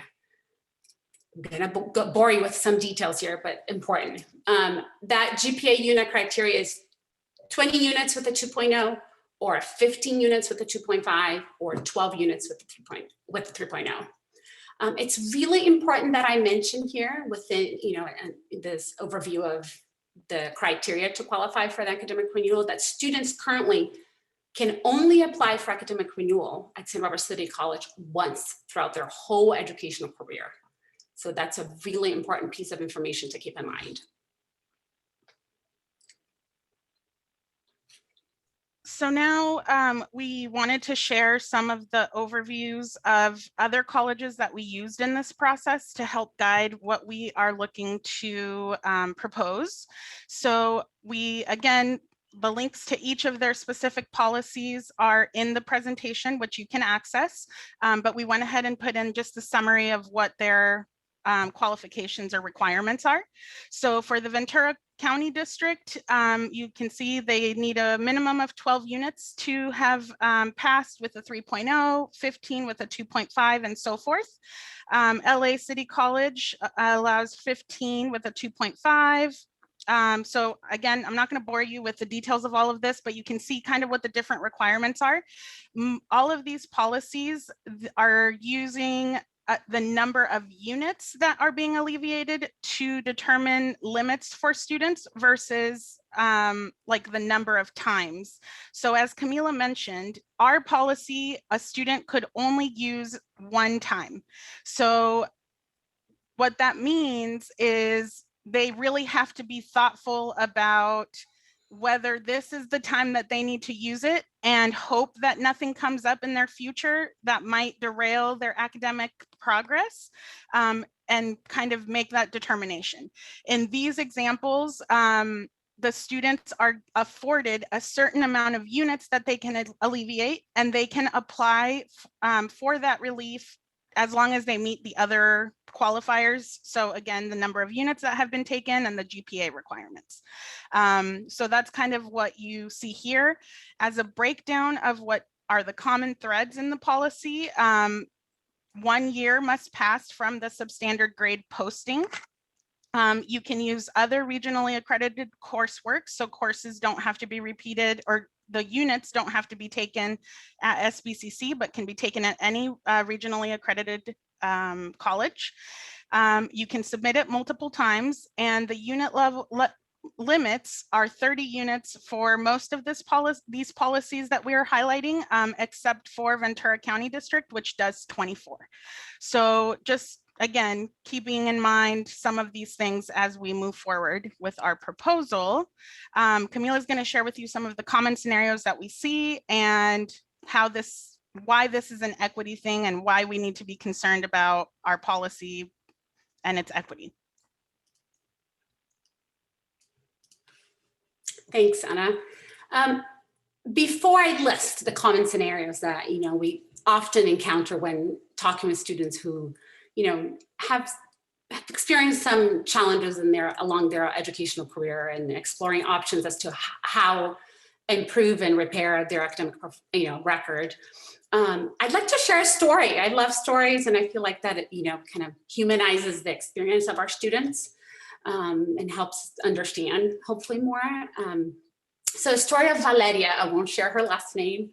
I'm gonna bore you with some details here, but important. That GPA unit criteria is 20 units with a 2.0 or 15 units with a 2.5 or 12 units with the 3.0. It's really important that I mention here within, this overview of the criteria to qualify for the academic renewal that students currently can only apply for academic renewal at St. Robert City College once throughout their whole educational career. So that's a really important piece of information to keep in mind. So now we wanted to share some of the overviews of other colleges that we used in this process to help guide what we are looking to propose. So again, the links to each of their specific policies are in the presentation, which you can access, but we went ahead and put in just a summary of what their qualifications or requirements are. So for the Ventura County District, you can see they need a minimum of 12 units to have passed with a 3.0, 15 with a 2.5, and so forth. LA City College allows 15 with a 2.5. So again, I'm not going to bore you with the details of all of this, but you can see kind of what the different requirements are. All of these policies are using the number of units that are being alleviated to determine limits for students versus like the number of times. So as Camila mentioned, our policy, a student could only use one time. So what that means is they really have to be thoughtful about whether this is the time that they need to use it and hope that nothing comes up in their future that might derail their academic progress, and kind of make that determination. In these examples, the students are afforded a certain amount of units that they can alleviate, and they can apply for that relief as long as they meet the other qualifiers. So again, the number of units that have been taken and the GPA requirements. So that's kind of what you see here. As a breakdown of what are the common threads in the policy, 1 year must pass from the substandard grade posting. You can use other regionally accredited coursework, so courses don't have to be repeated, or the units don't have to be taken at SBCC, but can be taken at any regionally accredited college. You can submit it multiple times, and the unit level limits are 30 units for most of these policies that we are highlighting, except for Ventura County District, which does 24. So just again, keeping in mind some of these things as we move forward with our proposal. Camila is going to share with you some of the common scenarios that we see and why this is an equity thing and why we need to be concerned about our policy and its equity. Thanks, Anna. Before I list the common scenarios that we often encounter when talking with students who have experienced some challenges along their educational career and exploring options as to how improve and repair their academic record, I'd like to share a story. I love stories, and I feel like that kind of humanizes the experience of our students. And helps understand hopefully more. So a story of Valeria, I won't share her last name.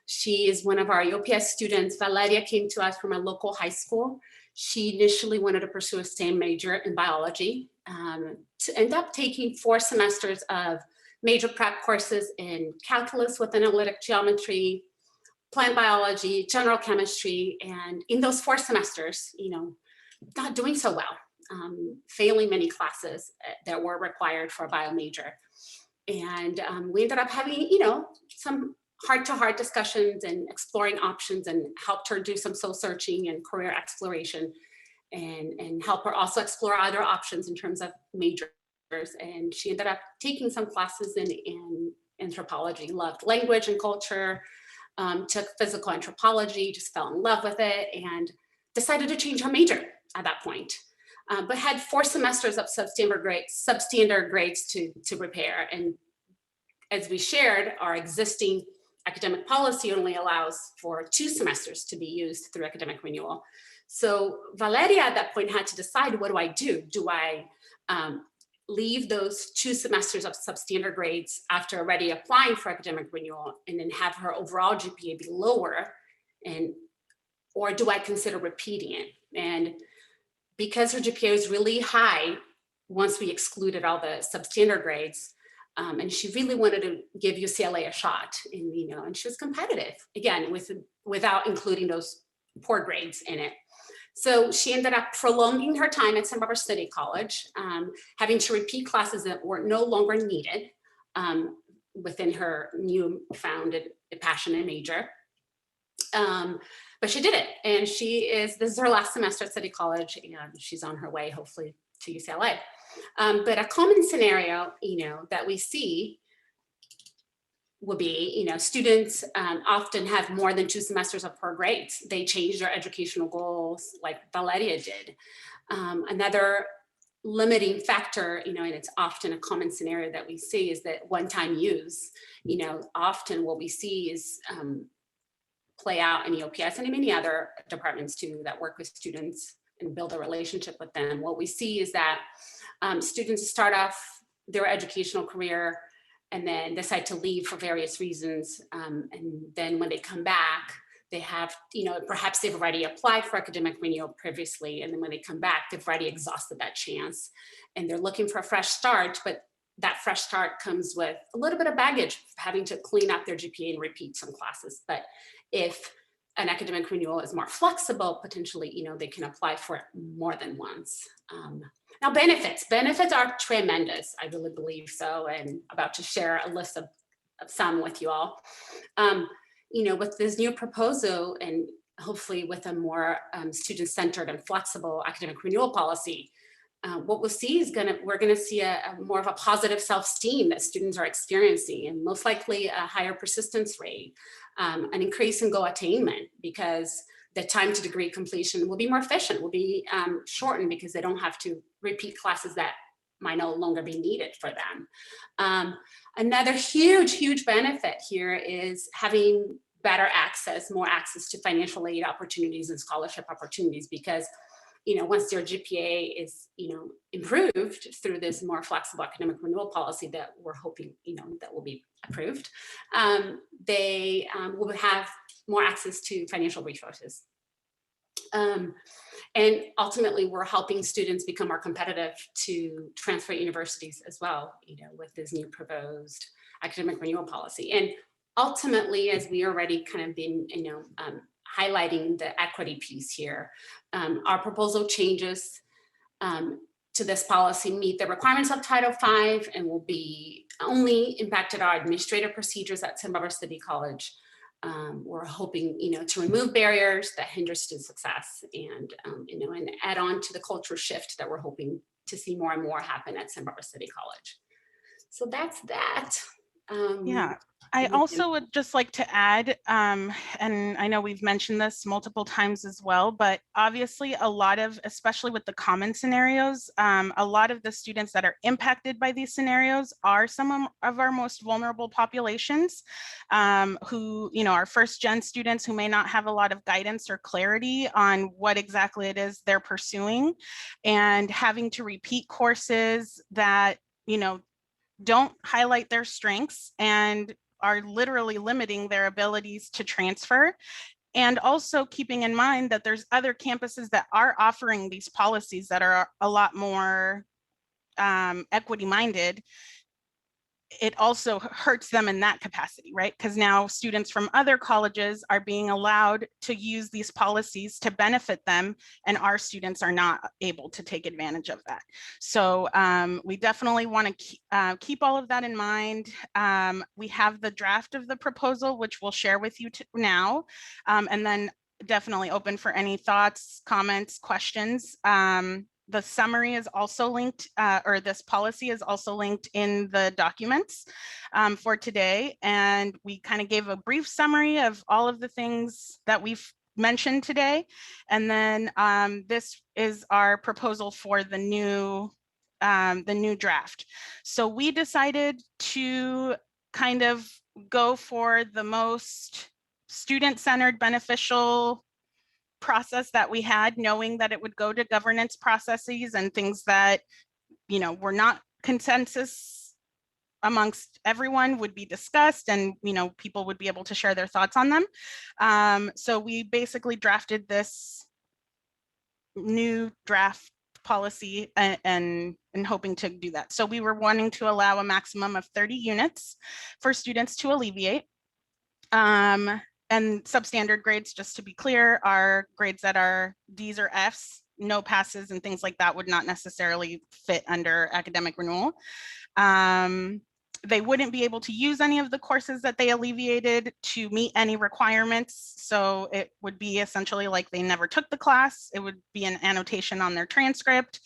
She is one of our UPS students. Valeria came to us from a local high school. She initially wanted to pursue a STEM major in biology, to end up taking 4 semesters of major prep courses in calculus with analytic geometry, plant biology, general chemistry, and in those 4 semesters, not doing so well. Failing many classes that were required for a bio major. And we ended up having, some heart-to-heart discussions and exploring options, and helped her do some soul searching and career exploration, and help her also explore other options in terms of majors. And she ended up taking some classes in anthropology, loved language and culture, took physical anthropology, just fell in love with it, and decided to change her major at that point. But had 4 semesters of substandard grades to repair. And as we shared, our existing academic policy only allows for 2 semesters to be used through academic renewal. So Valeria at that point had to decide, what do I do? Do I leave those 2 semesters of substandard grades after already applying for academic renewal and then have her overall GPA be lower, or do I consider repeating it? And because her GPA was really high, once we excluded all the substandard grades, and she really wanted to give UCLA a shot, and she was competitive, again, without including those poor grades in it. So she ended up prolonging her time at San Barbara City College, having to repeat classes that were no longer needed within her new founded passion and major. But she did it, and this is her last semester at City College, and she's on her way, hopefully, to UCLA. But a common scenario, that we see would be, students often have more than 2 semesters of poor grades. They change their educational goals, like Valeria did. Another limiting factor, and it's often a common scenario that we see is that one-time use. Often what we see is play out in EOPS and in many other departments too that work with students and build a relationship with them. What we see is that students start off their educational career and then decide to leave for various reasons. And then when they come back, they have, perhaps they've already applied for academic renewal previously. And then when they come back, they've already exhausted that chance and they're looking for a fresh start. But that fresh start comes with a little bit of baggage, having to clean up their GPA and repeat some classes. But if an academic renewal is more flexible, potentially, they can apply for it more than once. Now, benefits are tremendous. I really believe so, and about to share a list of some with you all. With this new proposal and hopefully with a more student-centered and flexible academic renewal policy, what we'll see is we're gonna see a more of a positive self-esteem that students are experiencing, and most likely a higher persistence rate, an increase in goal attainment, because the time to degree completion will be more efficient, will be shortened because they don't have to repeat classes that might no longer be needed for them. Another huge benefit here is having better access, more access to financial aid opportunities and scholarship opportunities, because once their GPA is improved through this more flexible academic renewal policy that we're hoping that will be approved, they will have more access to financial resources. And ultimately, we're helping students become more competitive to transfer universities as well, with this new proposed academic renewal policy. And ultimately, as we already kind of been, highlighting the equity piece here, our proposal changes to this policy meet the requirements of Title V and will be only impacted our administrative procedures at Santa Barbara City College. We're hoping, to remove barriers that hinder student success and, and add on to the culture shift that we're hoping to see more and more happen at Santa Barbara City College. So that's that. Yeah, I also would just like to add, and I know we've mentioned this multiple times as well, but obviously a lot of, especially with the common scenarios, a lot of the students that are impacted by these scenarios are some of our most vulnerable populations, who, are first gen students who may not have a lot of guidance or clarity on what exactly it is they're pursuing, and having to repeat courses that, don't highlight their strengths and are literally limiting their abilities to transfer. And also keeping in mind that there's other campuses that are offering these policies that are a lot more equity minded. It also hurts them in that capacity, right? Because now students from other colleges are being allowed to use these policies to benefit them, and our students are not able to take advantage of that. So we definitely want to keep all of that in mind. We have the draft of the proposal, which we'll share with you now, and then definitely open for any thoughts, comments, questions. The summary is also linked, or this policy is also linked in the documents for today. And we kind of gave a brief summary of all of the things that we've mentioned today. And then this is our proposal for the new draft. So we decided to kind of go for the most student-centered, beneficial process that we had, knowing that it would go to governance processes and things that, were not consensus amongst everyone would be discussed, and, people would be able to share their thoughts on them. So we basically drafted this new draft policy and hoping to do that. So we were wanting to allow a maximum of 30 units for students to alleviate. And substandard grades, just to be clear, are grades that are D's or F's. No passes and things like that would not necessarily fit under academic renewal. They wouldn't be able to use any of the courses that they alleviated to meet any requirements. So it would be essentially like they never took the class. It would be an annotation on their transcript.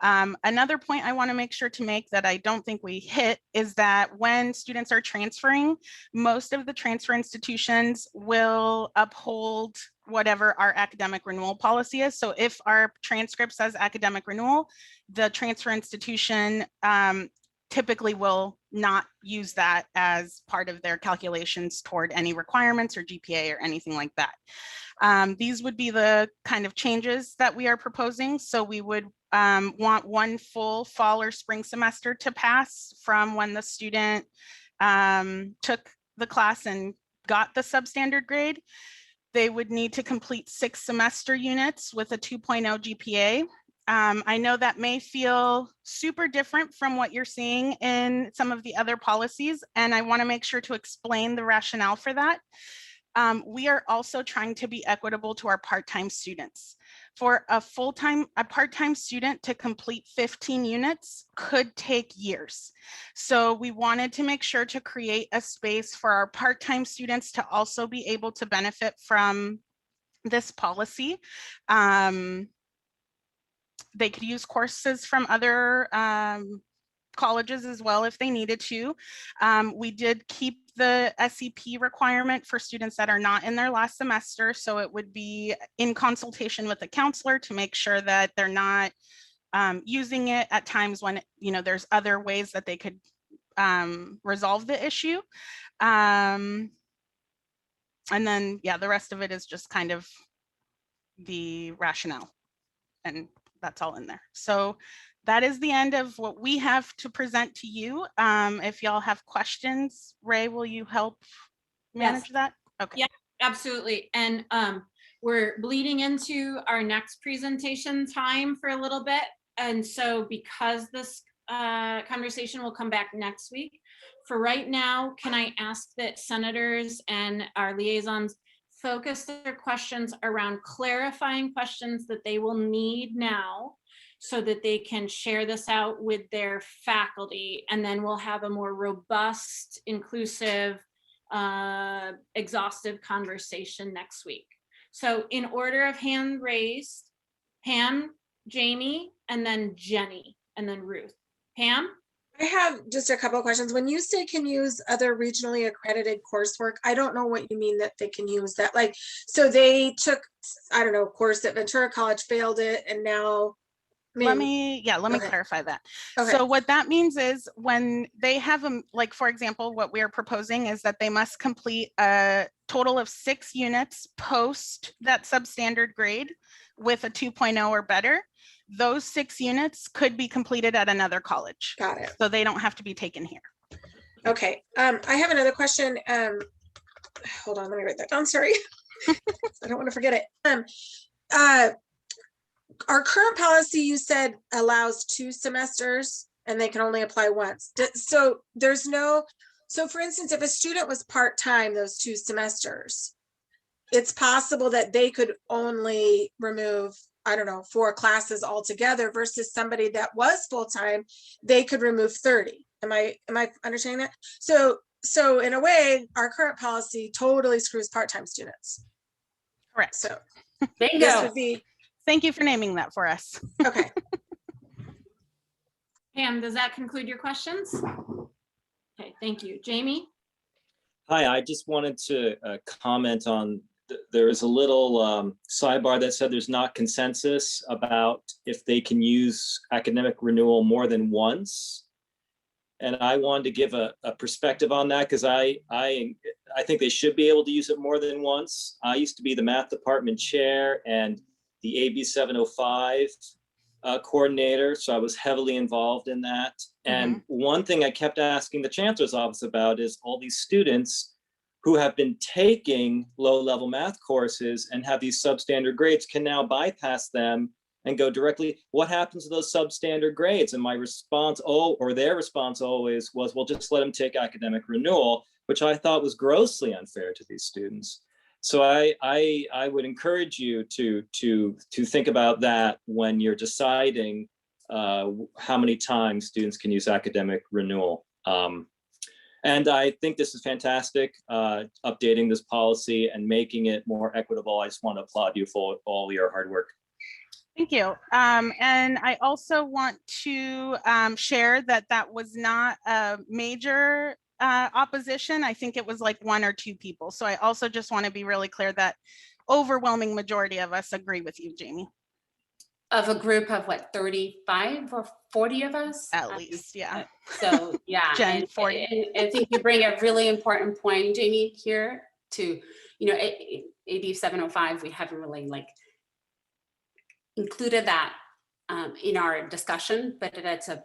Another point I want to make sure to make that I don't think we hit is that when students are transferring, most of the transfer institutions will uphold whatever our academic renewal policy is. So if our transcript says academic renewal, the transfer institution typically will not use that as part of their calculations toward any requirements or GPA or anything like that. These would be the kind of changes that we are proposing. So we would want one full fall or spring semester to pass from when the student took the class and got the substandard grade. They would need to complete 6 semester units with a 2.0 GPA. I know that may feel super different from what you're seeing in some of the other policies, and I want to make sure to explain the rationale for that. We are also trying to be equitable to our part-time students. For a part-time student to complete 15 units could take years. So we wanted to make sure to create a space for our part-time students to also be able to benefit from this policy. They could use courses from other colleges as well if they needed to. We did keep the SEP requirement for students that are not in their last semester. So it would be in consultation with the counselor to make sure that they're not using it at times when, you know, there's other ways that they could resolve the issue. And then, yeah, the rest of it is just kind of the rationale, and that's all in there. So that is the end of what we have to present to you. If y'all have questions, Ray, will you help manage that? Okay. Yeah, absolutely. And we're bleeding into our next presentation time for a little bit. And so because this conversation will come back next week, for right now, can I ask that senators and our liaisons focus their questions around clarifying questions that they will need now so that they can share this out with their faculty, and then we'll have a more robust, inclusive, exhaustive conversation next week. So in order of hand raised, Pam, Jamie, and then Jenny, and then Ruth. Pam? I have just a couple of questions. When you say can use other regionally accredited coursework, I don't know what you mean that they can use that. Like, so they took, I don't know, a course at Ventura College, failed it, and now. Let me clarify that. Okay. So what that means is when they have like, for example, what we are proposing is that they must complete a total of 6 units post that substandard grade with a 2.0 or better. Those 6 units could be completed at another college. Got it. So they don't have to be taken here. Okay. I have another question. Hold on, let me write that down. Sorry. I don't want to forget it. Our current policy, you said, allows 2 semesters and they can only apply once. So there's no, so for instance, if a student was part-time those 2 semesters, it's possible that they could only remove, I don't know, 4 classes altogether versus somebody that was full-time, they could remove 30. Am I understanding that? So in a way, our current policy totally screws part-time students. Correct. So bingo. This would be. Thank you for naming that for us. Okay. Pam, does that conclude your questions? Okay, thank you. Jamie? Hi, I just wanted to comment on, there is a little sidebar that said there's not consensus about if they can use academic renewal more than once. And I wanted to give a perspective on that because I think they should be able to use it more than once. I used to be the math department chair and the AB 705 coordinator, so I was heavily involved in that. And one thing I kept asking the chancellor's office about is all these students who have been taking low-level math courses and have these substandard grades can now bypass them and go directly. What happens to those substandard grades? And my response, their response always was, well, just let them take academic renewal, which I thought was grossly unfair to these students. So I would encourage you to think about that when you're deciding how many times students can use academic renewal. And I think this is fantastic, updating this policy and making it more equitable. I just want to applaud you for all your hard work. Thank you. And I also want to share that that was not a major opposition. I think it was like 1 or 2 people. So I also just want to be really clear that overwhelming majority of us agree with you, Jamie. Of a group of what, 35 or 40 of us? At least, yeah. So yeah, Jen, and 40. I think you bring a really important point, Jamie, here to, you know, AB 705, we haven't really like included that in our discussion, but that's a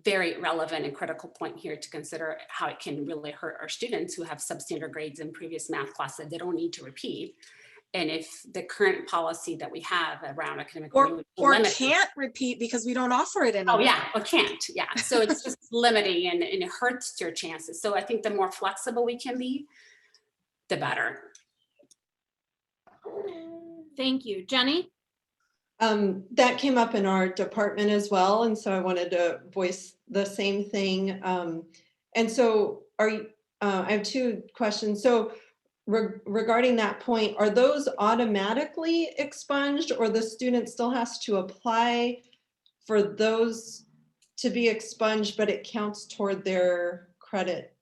very relevant and critical point here to consider how it can really hurt our students who have substandard grades in previous math class that they don't need to repeat. And if the current policy that we have around academic Or limit- can't repeat because we don't offer it anymore. Oh yeah, or can't, yeah. So it's just limiting and it hurts your chances. So I think the more flexible we can be, the better. Thank you. Jenny? That came up in our department as well, and so I wanted to voice the same thing. And so I have two questions. So regarding that point, are those automatically expunged, or the student still has to apply for those to be expunged, but it counts toward their credit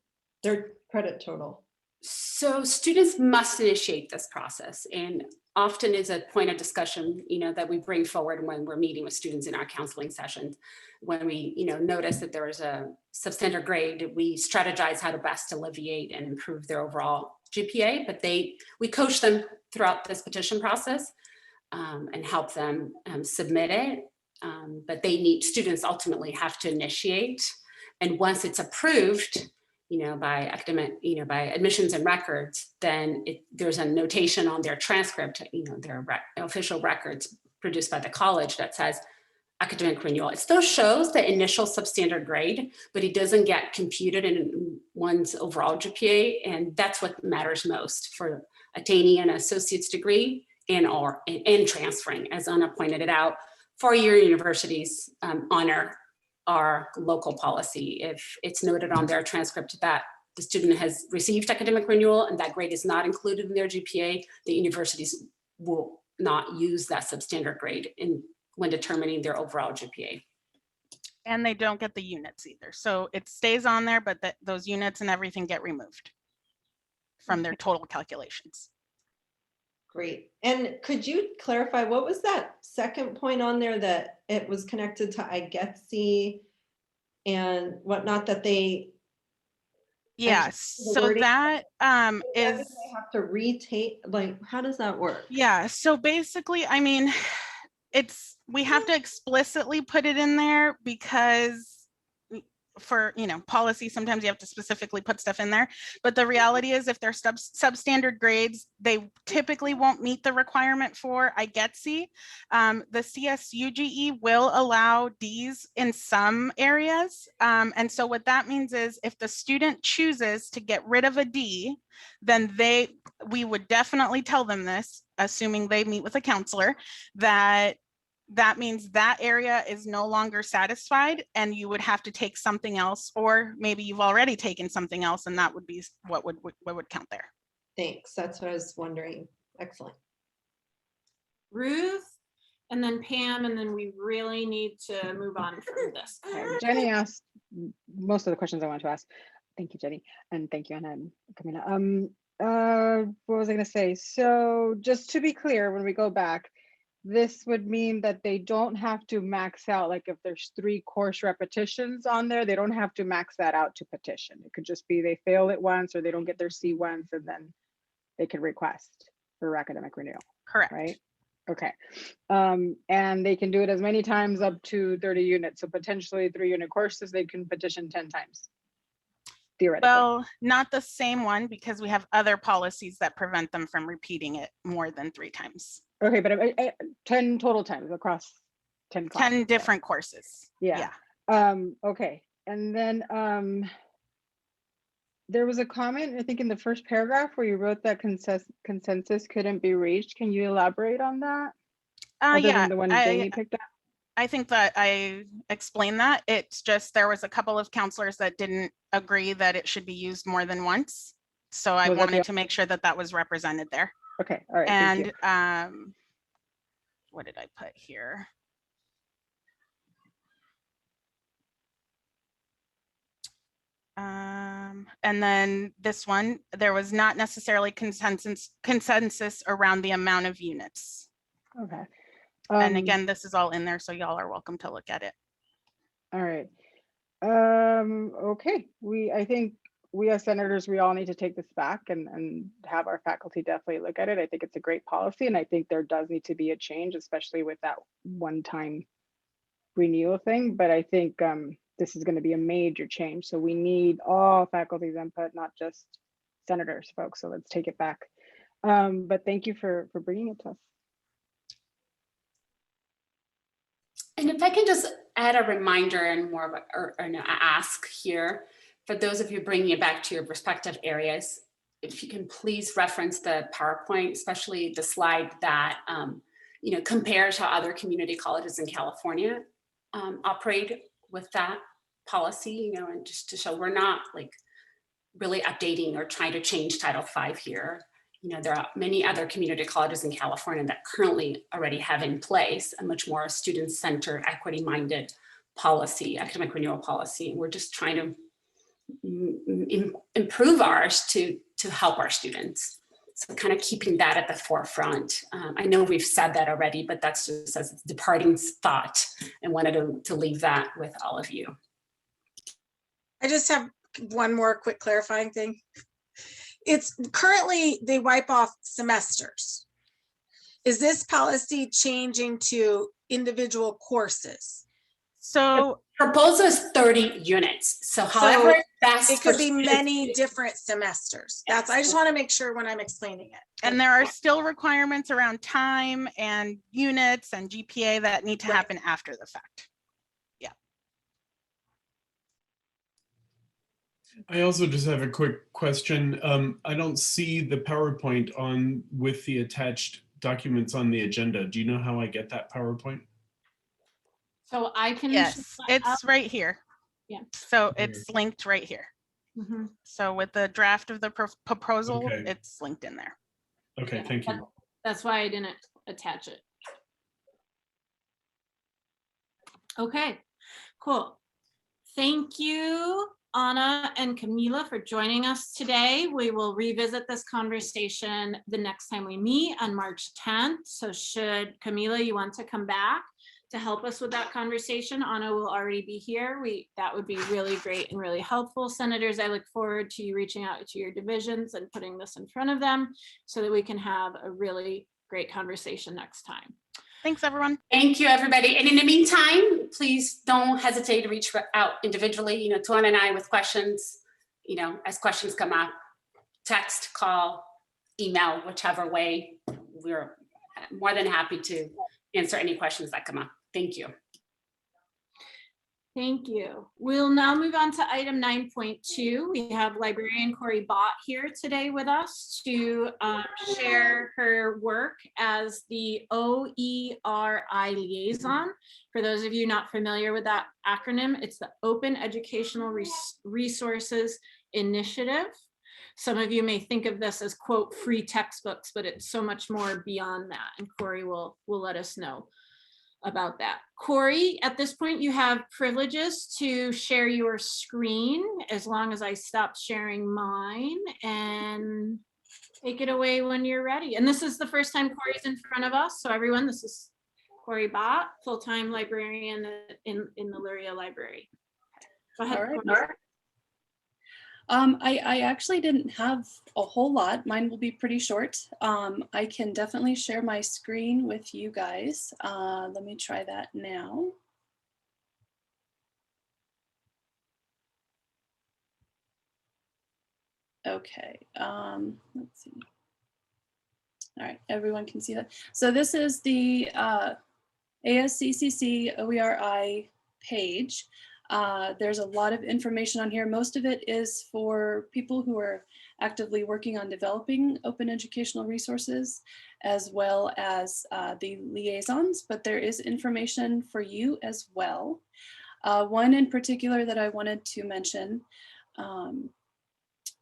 total? So students must initiate this process, and often is a point of discussion, you know, that we bring forward when we're meeting with students in our counseling sessions. When we, you know, notice that there is a substandard grade, we strategize how to best alleviate and improve their overall GPA, but we coach them throughout this petition process and help them submit it. But students ultimately have to initiate. And once it's approved, you know, by by admissions and records, then there's a notation on their transcript, you know, their official records produced by the college that says academic renewal. It still shows the initial substandard grade, but it doesn't get computed in one's overall GPA. And that's what matters most for attaining an associate's degree and transferring. As Anna pointed it out, four-year universities honor our local policy. If it's noted on their transcript that the student has received academic renewal and that grade is not included in their GPA, the universities will not use that substandard grade when determining their overall GPA. And they don't get the units either. So it stays on there, but those units and everything get removed from their total calculations. Great. And could you clarify, what was that second point on there that it was connected to IGETC and whatnot that they? Yes, so that is. They have to retake, like, how does that work? Yeah, so basically, I mean, we have to explicitly put it in there because for, you know, policy, sometimes you have to specifically put stuff in there. But the reality is if they're substandard grades, they typically won't meet the requirement for IGETC. The CSUGE will allow Ds in some areas. And so what that means is if the student chooses to get rid of a D, then we would definitely tell them this, assuming they meet with a counselor, that means that area is no longer satisfied and you would have to take something else, or maybe you've already taken something else and that would be what would count there. Thanks, that's what I was wondering. Excellent. Ruth, and then Pam, and then we really need to move on from this. Jenny asked most of the questions I want to ask. Thank you, Jenny, and thank you, Anna and Camila. What was I going to say? So just to be clear, when we go back, this would mean that they don't have to max out, like if there's 3 course repetitions on there, they don't have to max that out to petition. It could just be they fail it once or they don't get their C once, and then they can request for academic renewal. Correct. Right? Okay. And they can do it as many times up to 30 units. So potentially 3-unit courses, they can petition 10 times. Theoretically. Well, not the same one, because we have other policies that prevent them from repeating it more than 3 times. Okay, but 10 total times across 10 classes. 10 different courses. Yeah. Okay. And then there was a comment, I think, in the first paragraph where you wrote that consensus couldn't be reached. Can you elaborate on that? Other than the one Jamie picked up? I think that I explained that. It's just there was a couple of counselors that didn't agree that it should be used more than once. So I wanted to make sure that that was represented there. Okay, all right. And what did I put here? And then this one, there was not necessarily consensus around the amount of units. Okay. And again, this is all in there, so y'all are welcome to look at it. All right. Okay. I think we as senators, we all need to take this back and have our faculty definitely look at it. I think it's a great policy, and I think there does need to be a change, especially with that one-time renewal thing. But I think this is going to be a major change. So we need all faculty's input, not just senators, folks. So let's take it back. But thank you for bringing it to us. And if I can just add a reminder and more of an ask here, for those of you bringing it back to your respective areas, if you can please reference the PowerPoint, especially the slide that compares how other community colleges in California operate with that policy, and just to show we're not like really updating or trying to change Title V here. There are many other community colleges in California that currently already have in place a much more student-centered, equity-minded policy, academic renewal policy. And we're just trying to improve ours to help our students. So kind of keeping that at the forefront. I know we've said that already, but that's just as a departing thought, and wanted to leave that with all of you. I just have one more quick clarifying thing. It's currently, they wipe off semesters. Is this policy changing to individual courses? So proposes 30 units. So however best it could be many different semesters. That's, I just want to make sure when I'm explaining it. And there are still requirements around time and units and GPA that need to happen after the fact. Yeah. I also just have a quick question. I don't see the PowerPoint on with the attached documents on the agenda. Do you know how I get that PowerPoint? So I can. Yes, it's right here. Yeah. So it's linked right here. Mm-hmm. So with the draft of the proposal, Okay. it's linked in there. Okay, thank you. That's why I didn't attach it. Okay, cool. Thank you, Anna and Camila, for joining us today. We will revisit this conversation the next time we meet on March 10th. So should Camila, you want to come back to help us with that conversation? Anna will already be here. That would be really great and really helpful. Senators, I look forward to you reaching out to your divisions and putting this in front of them so that we can have a really great conversation next time. Thanks, everyone. Thank you, everybody. And in the meantime, please don't hesitate to reach out individually, to Anna and I with questions, as questions come up, text, call, email, whichever way. We're more than happy to answer any questions that come up. Thank you. Thank you. We'll now move on to item 9.2. We have librarian Corey Bott here today with us to share her work as the OERI liaison. For those of you not familiar with that acronym, it's the Open Educational Resources Initiative. Some of you may think of this as, quote, free textbooks, but it's so much more beyond that. And Corey will let us know about that. Corey, at this point, you have privileges to share your screen as long as I stop sharing mine, and take it away when you're ready. And this is the first time Corey's in front of us. So everyone, this is Corey Bott, full-time librarian in the Luria Library. Go ahead. All right. I actually didn't have a whole lot. Mine will be pretty short. I can definitely share my screen with you guys. Let me try that now. Okay, let's see. All right, everyone can see that. So this is the ASCCC OERI page. There's a lot of information on here. Most of it is for people who are actively working on developing open educational resources, as well as the liaisons, but there is information for you as well. One in particular that I wanted to mention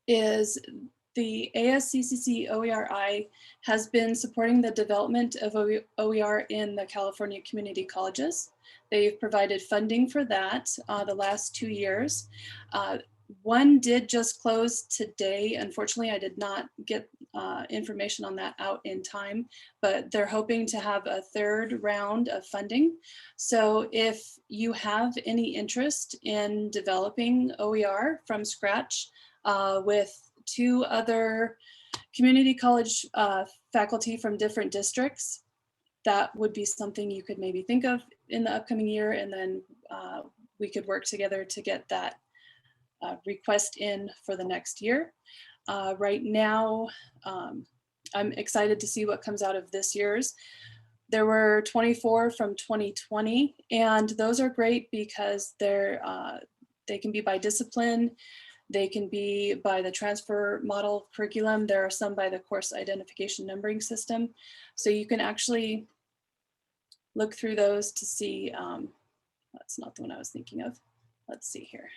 is the ASCCC OERI has been supporting the development of OER in the California community colleges. They've provided funding for that the last 2 years. One did just close today. Unfortunately, I did not get information on that out in time, but they're hoping to have a third round of funding. So if you have any interest in developing OER from scratch with 2 other community college faculty from different districts, that would be something you could maybe think of in the upcoming year, and then we could work together to get that request in for the next year. Right now, I'm excited to see what comes out of this year's. There were 24 from 2020, and those are great because they can be by discipline, they can be by the transfer model curriculum. There are some by the course identification numbering system. So you can actually look through those to see, that's not the one I was thinking of. Let's see here.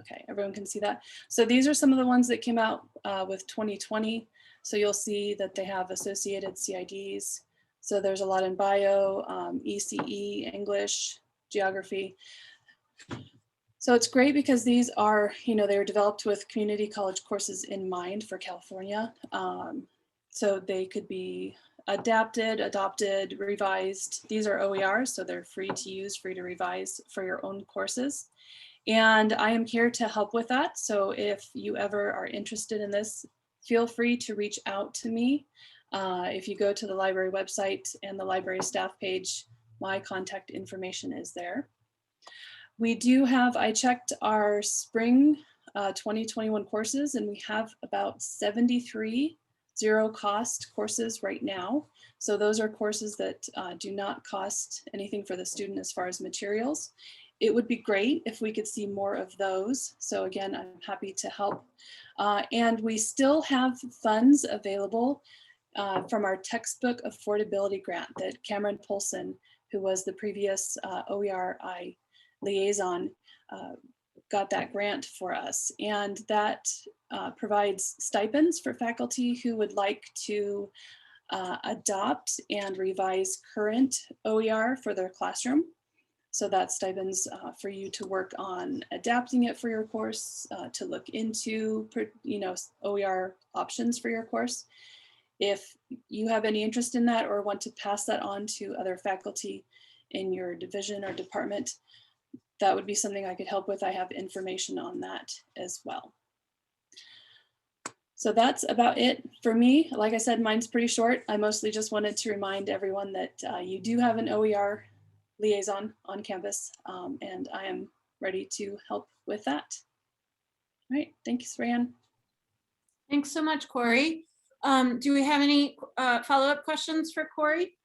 Okay, everyone can see that. So these are some of the ones that came out with 2020. So you'll see that they have associated CIDs. So there's a lot in bio, ECE, English, geography. So it's great because these are, they were developed with community college courses in mind for California. So they could be adapted, adopted, revised. These are OERs, so they're free to use, free to revise for your own courses. And I am here to help with that. So if you ever are interested in this, feel free to reach out to me. If you go to the library website and the library staff page, my contact information is there. We do have, I checked our spring 2021 courses, and we have about 73 zero cost courses right now. So those are courses that do not cost anything for the student as far as materials. It would be great if we could see more of those. So again, I'm happy to help. And we still have funds available from our textbook affordability grant that Cameron Polson, who was the previous OERI liaison, got that grant for us. And that provides stipends for faculty who would like to adopt and revise current OER for their classroom. So that stipends for you to work on adapting it for your course, to look into, OER options for your course. If you have any interest in that or want to pass that on to other faculty in your division or department, that would be something I could help with. I have information on that as well. So that's about it for me. Like I said, mine's pretty short. I mostly just wanted to remind everyone that you do have an OER liaison on campus, and I am ready to help with that. All right, thanks, Ryan. Thanks so much, Corey. Do we have any follow-up questions for Corey?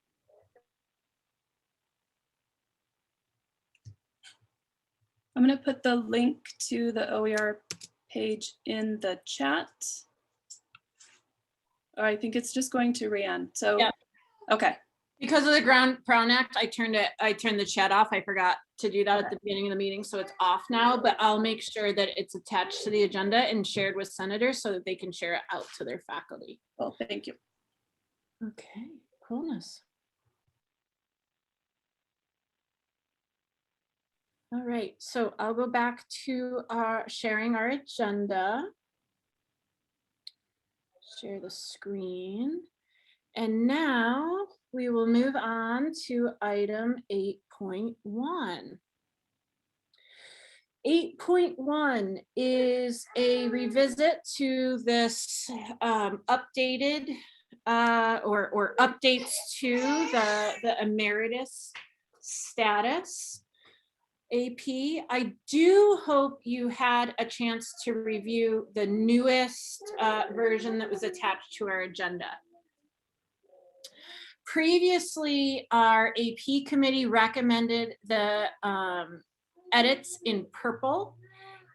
I'm going to put the link to the OER page in the chat. Or I think it's just going to Ryan. So, yeah. Okay. Because of the Brown Act, I turned the chat off. I forgot to do that at the beginning of the meeting, so it's off now, but I'll make sure that it's attached to the agenda and shared with senators so that they can share it out to their faculty. Well, thank you. Okay, coolness. All right, so I'll go back to sharing our agenda. Share the screen. And now we will move on to item 8.1. 8.1 is a revisit to this updated or updates to the emeritus status. AP, I do hope you had a chance to review the newest version that was attached to our agenda. Previously, our AP committee recommended the edits in purple,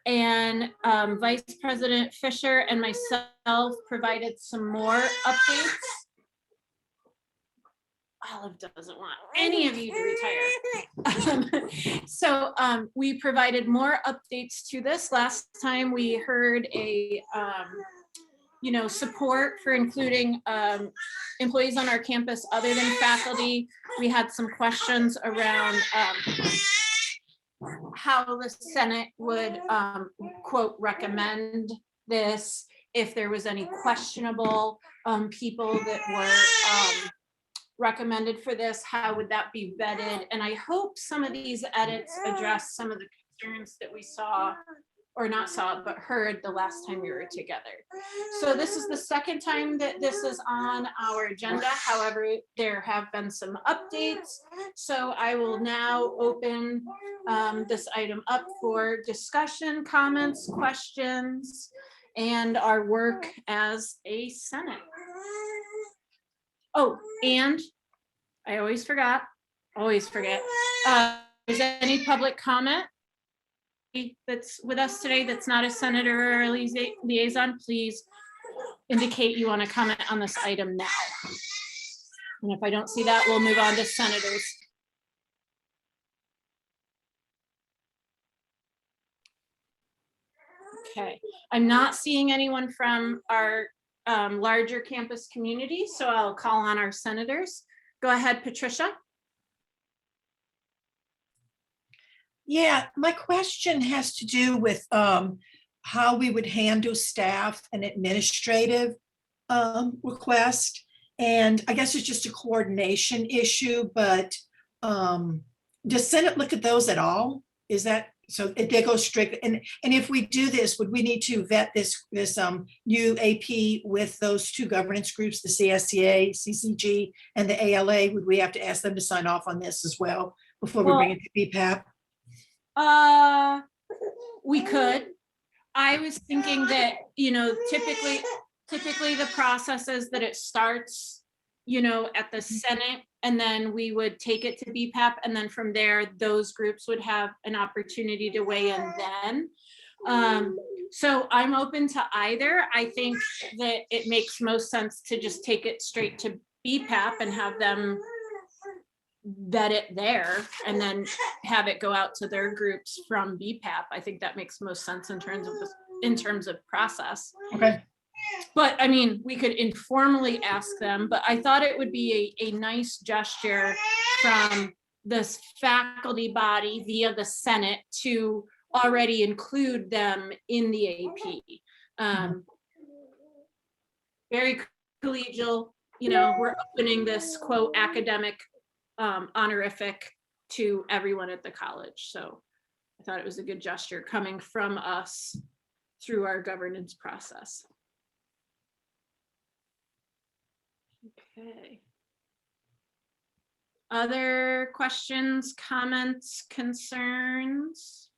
and Vice President Fisher and myself provided some more updates. Olive doesn't want any of you to retire. So we provided more updates to this. Last time we heard a support for including employees on our campus other than faculty. We had some questions around how the Senate would, quote, recommend this, if there was any questionable people that were recommended for this, how would that be vetted? And I hope some of these edits address some of the concerns that we saw, or not saw, but heard the last time we were together. So this is the second time that this is on our agenda. However, there have been some updates. So I will now open this item up for discussion, comments, questions, and our work as a Senate. Oh, and I always forget. Is there any public comment that's with us today that's not a senator or a liaison? Please indicate you want to comment on this item now. And if I don't see that, we'll move on to senators. Okay, I'm not seeing anyone from our larger campus community, so I'll call on our senators. Go ahead, Patricia. Yeah, my question has to do with how we would handle staff and administrative request. And I guess it's just a coordination issue, but does Senate look at those at all? Is that, so they go strict, and if we do this, would we need to vet this new AP with those two governance groups, the CSCA, CCG, and the ALA? Would we have to ask them to sign off on this as well before we bring it to BPAP? We could. I was thinking that, you know, typically the process is that it starts, you know, at the Senate, and then we would take it to BPAP, and then from there, those groups would have an opportunity to weigh in then. So I'm open to either. I think that it makes most sense to just take it straight to BPAP and have them vet it there, and then have it go out to their groups from BPAP. I think that makes most sense in terms of this, in terms of process. Okay. But I mean, we could informally ask them, but I thought it would be a nice gesture from this faculty body via the Senate to already include them in the AP. Very collegial, you know, we're opening this quote academic honorific to everyone at the college. So I thought it was a good gesture coming from us through our governance process. Okay. Other questions, comments, concerns?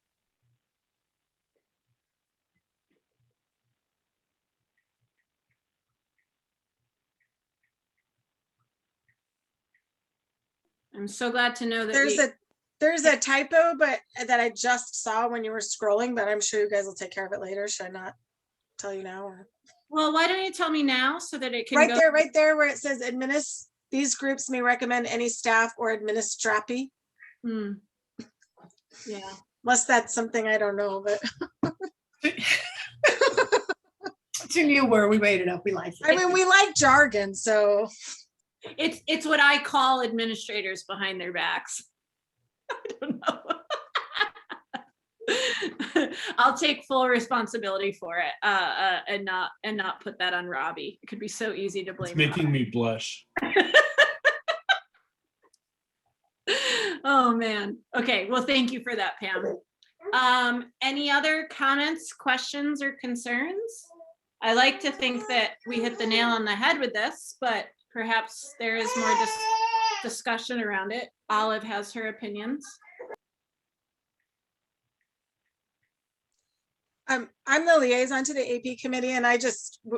I'm so glad to know that there's a typo, but that I just saw when you were scrolling, but I'm sure you guys will take care of it later. Should I not tell you now? Or? Well, why don't you tell me now so that it can right go there where it says these groups may recommend any staff or administrapi. Yeah. Unless that's something I don't know, but it's a new word. We made it up. We like it. I mean, we like jargon, so it's what I call administrators behind their backs. I don't know. I'll take full responsibility for it and not put that on Robbie. It could be so easy to blame. It's making me blush. Oh man. Okay. Well, thank you for that, Pam. Any other comments, questions, or concerns? I like to think that we hit the nail on the head with this, but perhaps there is more discussion around it. Olive has her opinions. I'm the liaison to the AP committee, and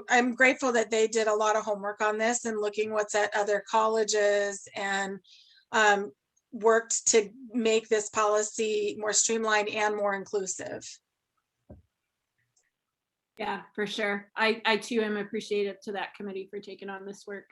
I'm grateful that they did a lot of homework on this and looking what's at other colleges, and worked to make this policy more streamlined and more inclusive. Yeah, for sure. I too am appreciative to that committee for taking on this work.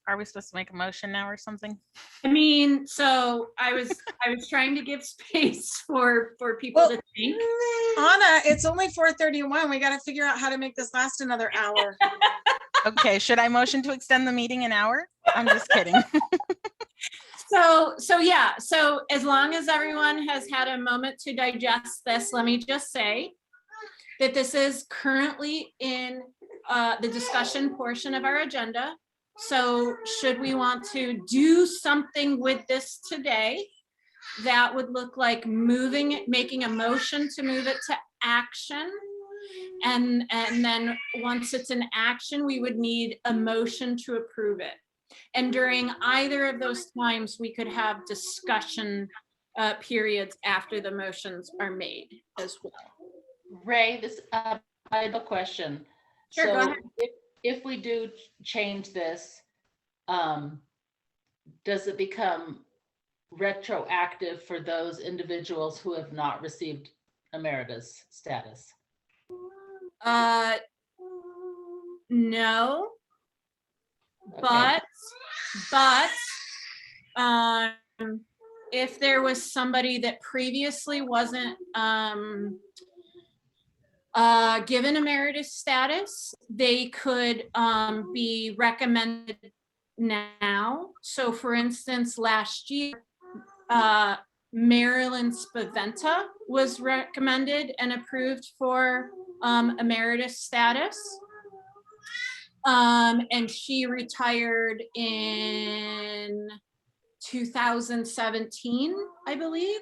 Are we supposed to make a motion now or something? I mean, so I was trying to give space for people to think. Anna, it's only 4:31. We got to figure out how to make this last another hour. Okay, should I motion to extend the meeting an hour? I'm just kidding. So yeah, so as long as everyone has had a moment to digest this, let me just say that this is currently in the discussion portion of our agenda. So should we want to do something with this today, that would look like making a motion to move it to action. And then once it's in action, we would need a motion to approve it. And during either of those times, we could have discussion periods after the motions are made as well. Ray, I have a question. Sure, go ahead. If we do change this, does it become retroactive for those individuals who have not received emeritus status? No. Okay. But if there was somebody that previously wasn't given emeritus status, they could be recommended now. So for instance, last year, Marilyn Spaventa was recommended and approved for emeritus status. And she retired in 2017, I believe.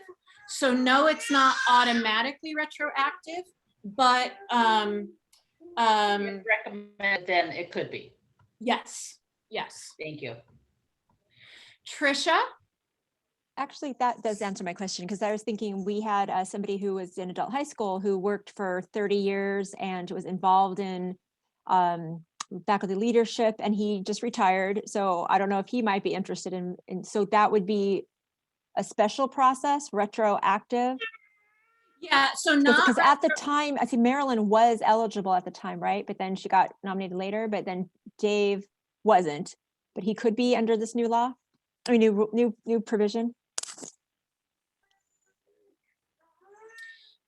So no, it's not automatically retroactive, but If recommended, then it could be. yes, yes. Thank you. Trisha? Actually, that does answer my question, because I was thinking we had somebody who was in adult high school who worked for 30 years and was involved in faculty leadership, and he just retired. So I don't know if he might be interested in so that would be a special process, retroactive. Yeah, so not because at the time, I think Marilyn was eligible at the time, right? But then she got nominated later, but then Dave wasn't, but he could be under this new law, I mean, new provision.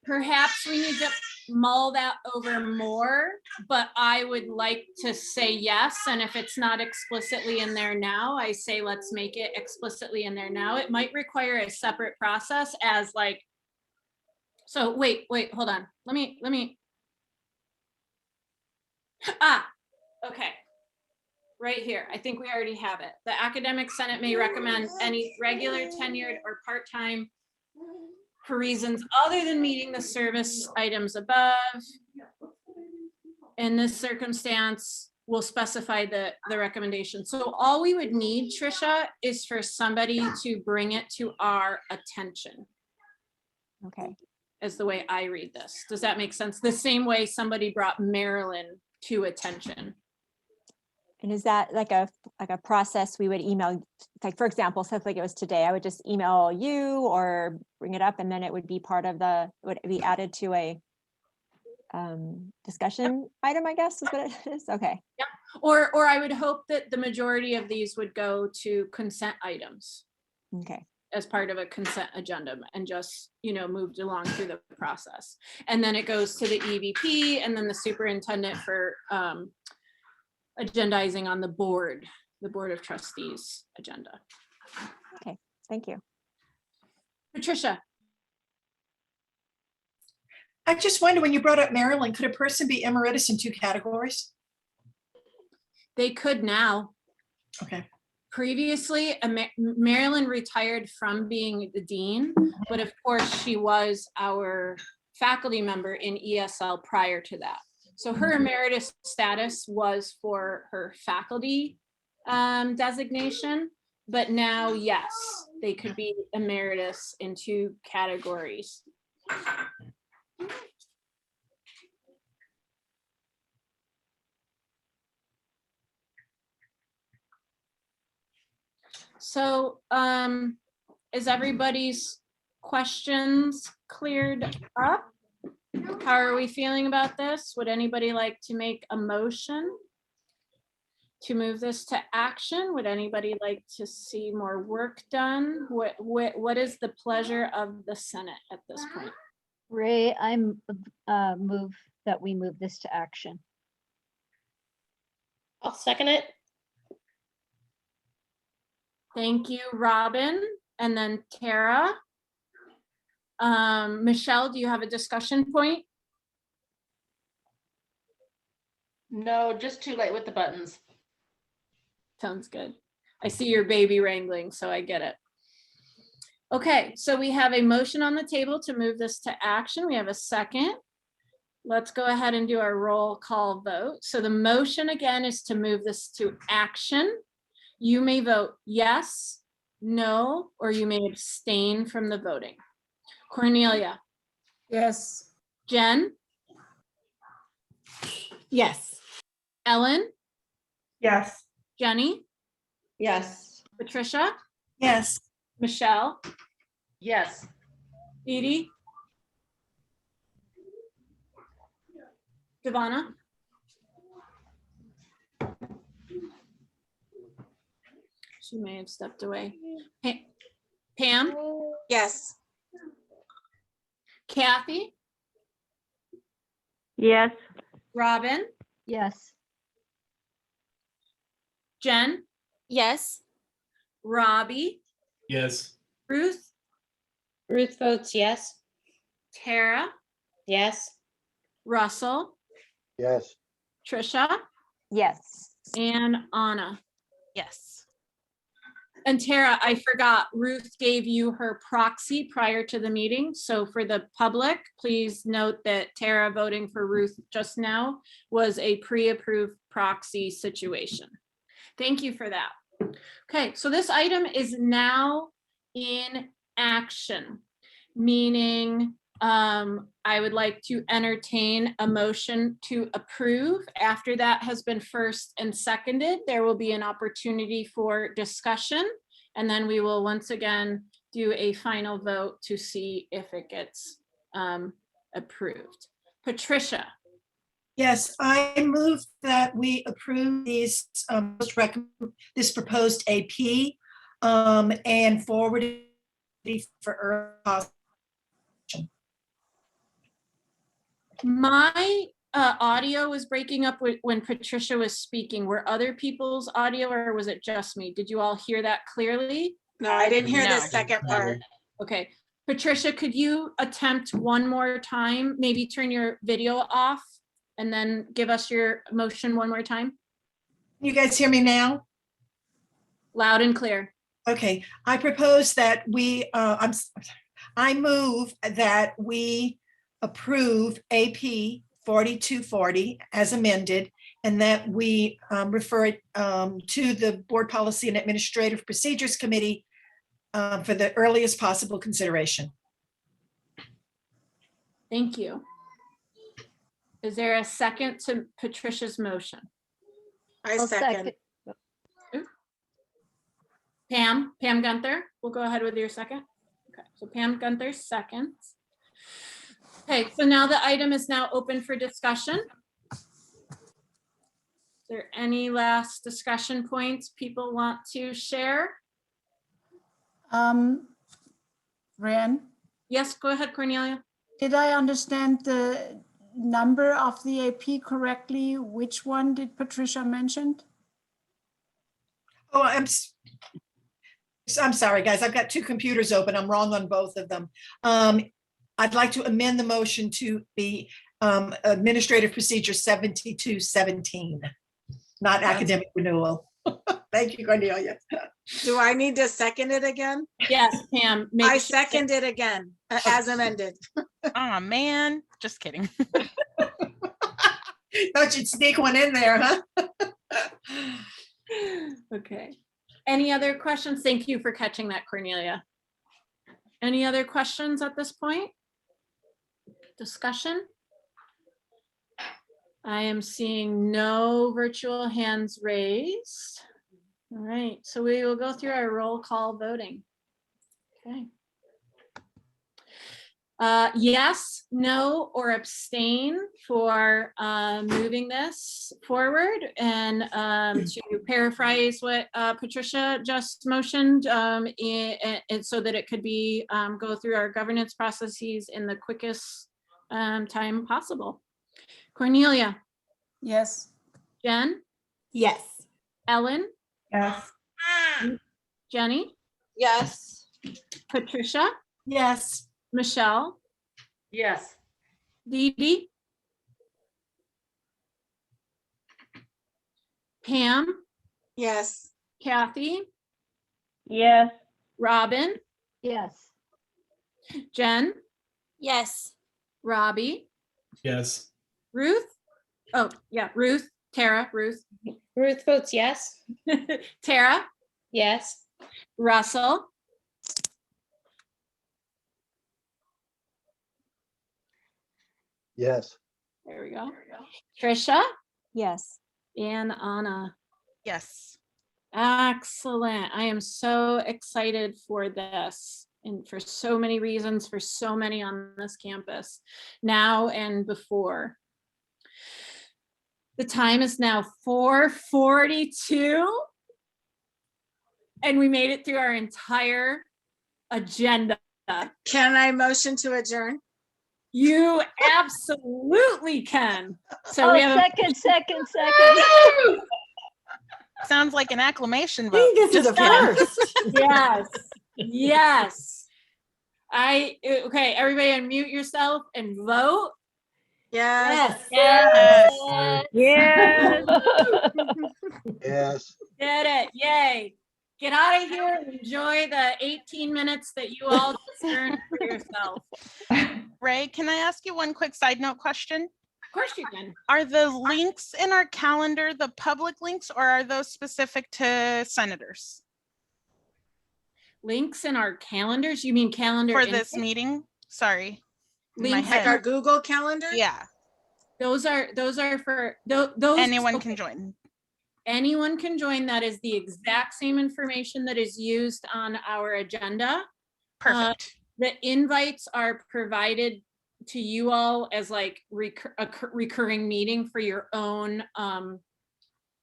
Perhaps we need to mull that over more, but I would like to say yes. And if it's not explicitly in there now, I say let's make it explicitly in there now. It might require a separate process as like, so wait, hold on. Let me, okay. Right here, I think we already have it. The Academic Senate may recommend any regular, tenured, or part-time for reasons other than meeting the service items above. In this circumstance, we'll specify the recommendation. So all we would need, Trisha, is for somebody to bring it to our attention. Okay. Is the way I read this. Does that make sense? The same way somebody brought Marilyn to attention. And is that like a process we would email, like for example, stuff like it was today, I would just email you or bring it up, and then it would be part of would be added to a discussion item, I guess is what it is. Okay. Yeah. Or I would hope that the majority of these would go to consent items. Okay. As part of a consent agenda and just, moved along through the process. And then it goes to the EVP and then the superintendent for agendizing on the Board of Trustees agenda. Okay, thank you. Patricia. I just wonder, when you brought up Maryland, could a person be emeritus in 2 categories? They could now. Okay. Previously, Marilyn retired from being the dean, but of course she was our faculty member in ESL prior to that. So her emeritus status was for her faculty designation, but now, yes, they could be emeritus in 2 categories. So is everybody's questions cleared up? How are we feeling about this? Would anybody like to make a motion? to move this to action? Would anybody like to see more work done? What is the pleasure of the Senate at this point? Ray, move that we move this to action. I'll second it. Thank you, Robin, and then Tara. Michelle, do you have a discussion point? No, just too late with the buttons. Sounds good. I see your baby wrangling, so I get it. Okay, so we have a motion on the table to move this to action. We have a second. Let's go ahead and do our roll call vote. So the motion again is to move this to action. You may vote yes, no, or you may abstain from the voting. Cornelia. Yes. Jen. Yes. Ellen. Yes. Jenny. Yes. Patricia. Yes. Michelle. Yes. Edie. Devana. She may have stepped away. Pam. Yes. Kathy. Yes. Robin. Yes. Jen. Yes. Robbie. Yes. Ruth. Ruth votes yes. Tara. Yes. Russell. Yes. Trisha. Yes. And Anna. Yes. And Tara, I forgot, Ruth gave you her proxy prior to the meeting. So for the public, please note that Tara voting for Ruth just now was a pre-approved proxy situation. Thank you for that. Okay, so this item is now in action, meaning I would like to entertain a motion to approve. After that has been first and seconded, there will be an opportunity for discussion, and then we will once again do a final vote to see if it gets approved. Patricia. Yes, I move that we approve this proposed AP and forward it for early. My audio was breaking up when Patricia was speaking. Were other people's audio or was it just me? Did you all hear that clearly? No, I didn't hear the No. second part. Okay, Patricia, could you attempt one more time? Maybe turn your video off and then give us your motion one more time? You guys hear me now? Loud and clear. Okay, I propose that I move that we approve AP 4240 as amended, and that we refer it to the Board Policy and Administrative Procedures Committee for the earliest possible consideration. Thank you. Is there a second to Patricia's motion? I second. Pam Gunther, we'll go ahead with your second. Okay, so Pam Gunther seconds. Okay, so now the item is now open for discussion. Is there any last discussion points people want to share? Ran, Yes, go ahead, Cornelia. did I understand the number of the AP correctly? Which one did Patricia mention? Oh, I'm sorry, guys. I've got two computers open. I'm wrong on both of them. I'd like to amend the motion to be Administrative Procedure 7217, not academic renewal. Thank you, Cornelia. Do I need to second it again? Yes, Pam. I second it again, as amended. Oh, man. Just kidding. Thought you'd sneak one in there, huh? Okay. Any other questions? Thank you for catching that, Cornelia. Any other questions at this point? Discussion? I am seeing no virtual hands raised. All right, so we will go through our roll call voting. Okay. Yes, no, or abstain for moving this forward. And to paraphrase what Patricia just motioned, and so that it could be go through our governance processes in the quickest time possible. Cornelia? Yes. Jen? Yes. Ellen? Yes. Jenny? Yes. Patricia? Yes. Michelle? Yes. Dee Dee? Pam? Yes. Kathy? Yes. Robin? Yes. Jen? Yes. Robbie? Yes. Ruth? Oh, yeah, Ruth. Tara, Ruth. Ruth votes yes. Tara? Yes. Russell? Yes. There we go. Trisha? Yes. And Anna. Yes. Excellent. I am so excited for this and for so many reasons, for so many on this campus now and before. The time is now 4:42 and we made it through our entire agenda. Can I motion to adjourn? You absolutely can. So Oh, we have second. Sounds like an acclamation I vote. think this is a Just kidding. first. yes. Okay, everybody unmute yourself and vote. Yes. Yes. Yes. Yes. Did it. Yay. Get out of here and enjoy the 18 minutes that you all just earned for yourself. Ray, can I ask you one quick side note question? Of course you can. Are the links in our calendar the public links or are those specific to senators Links in our calendars? You mean calendar for in- this meeting? Sorry. In my Links head. Like our Google Calendar? Yeah. Those are for those. Anyone can join. Anyone can join. That is the exact same information that is used on our agenda. Perfect. The invites are provided to you all as like a recurring meeting for your own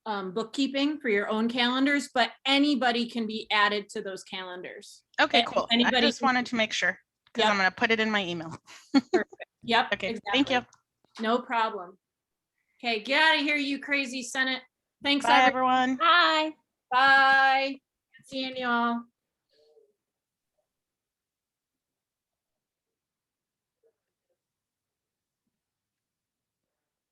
bookkeeping, for your own calendars, but anybody can be added to those calendars. Okay, cool. I Anybody just can- wanted to make sure because I'm going to put it in my email. Yep. Okay, exactly. thank you. No problem. Okay, get out of here, you crazy Senate. Thanks, Bye, everyone. Bye. Bye. Seeing you all.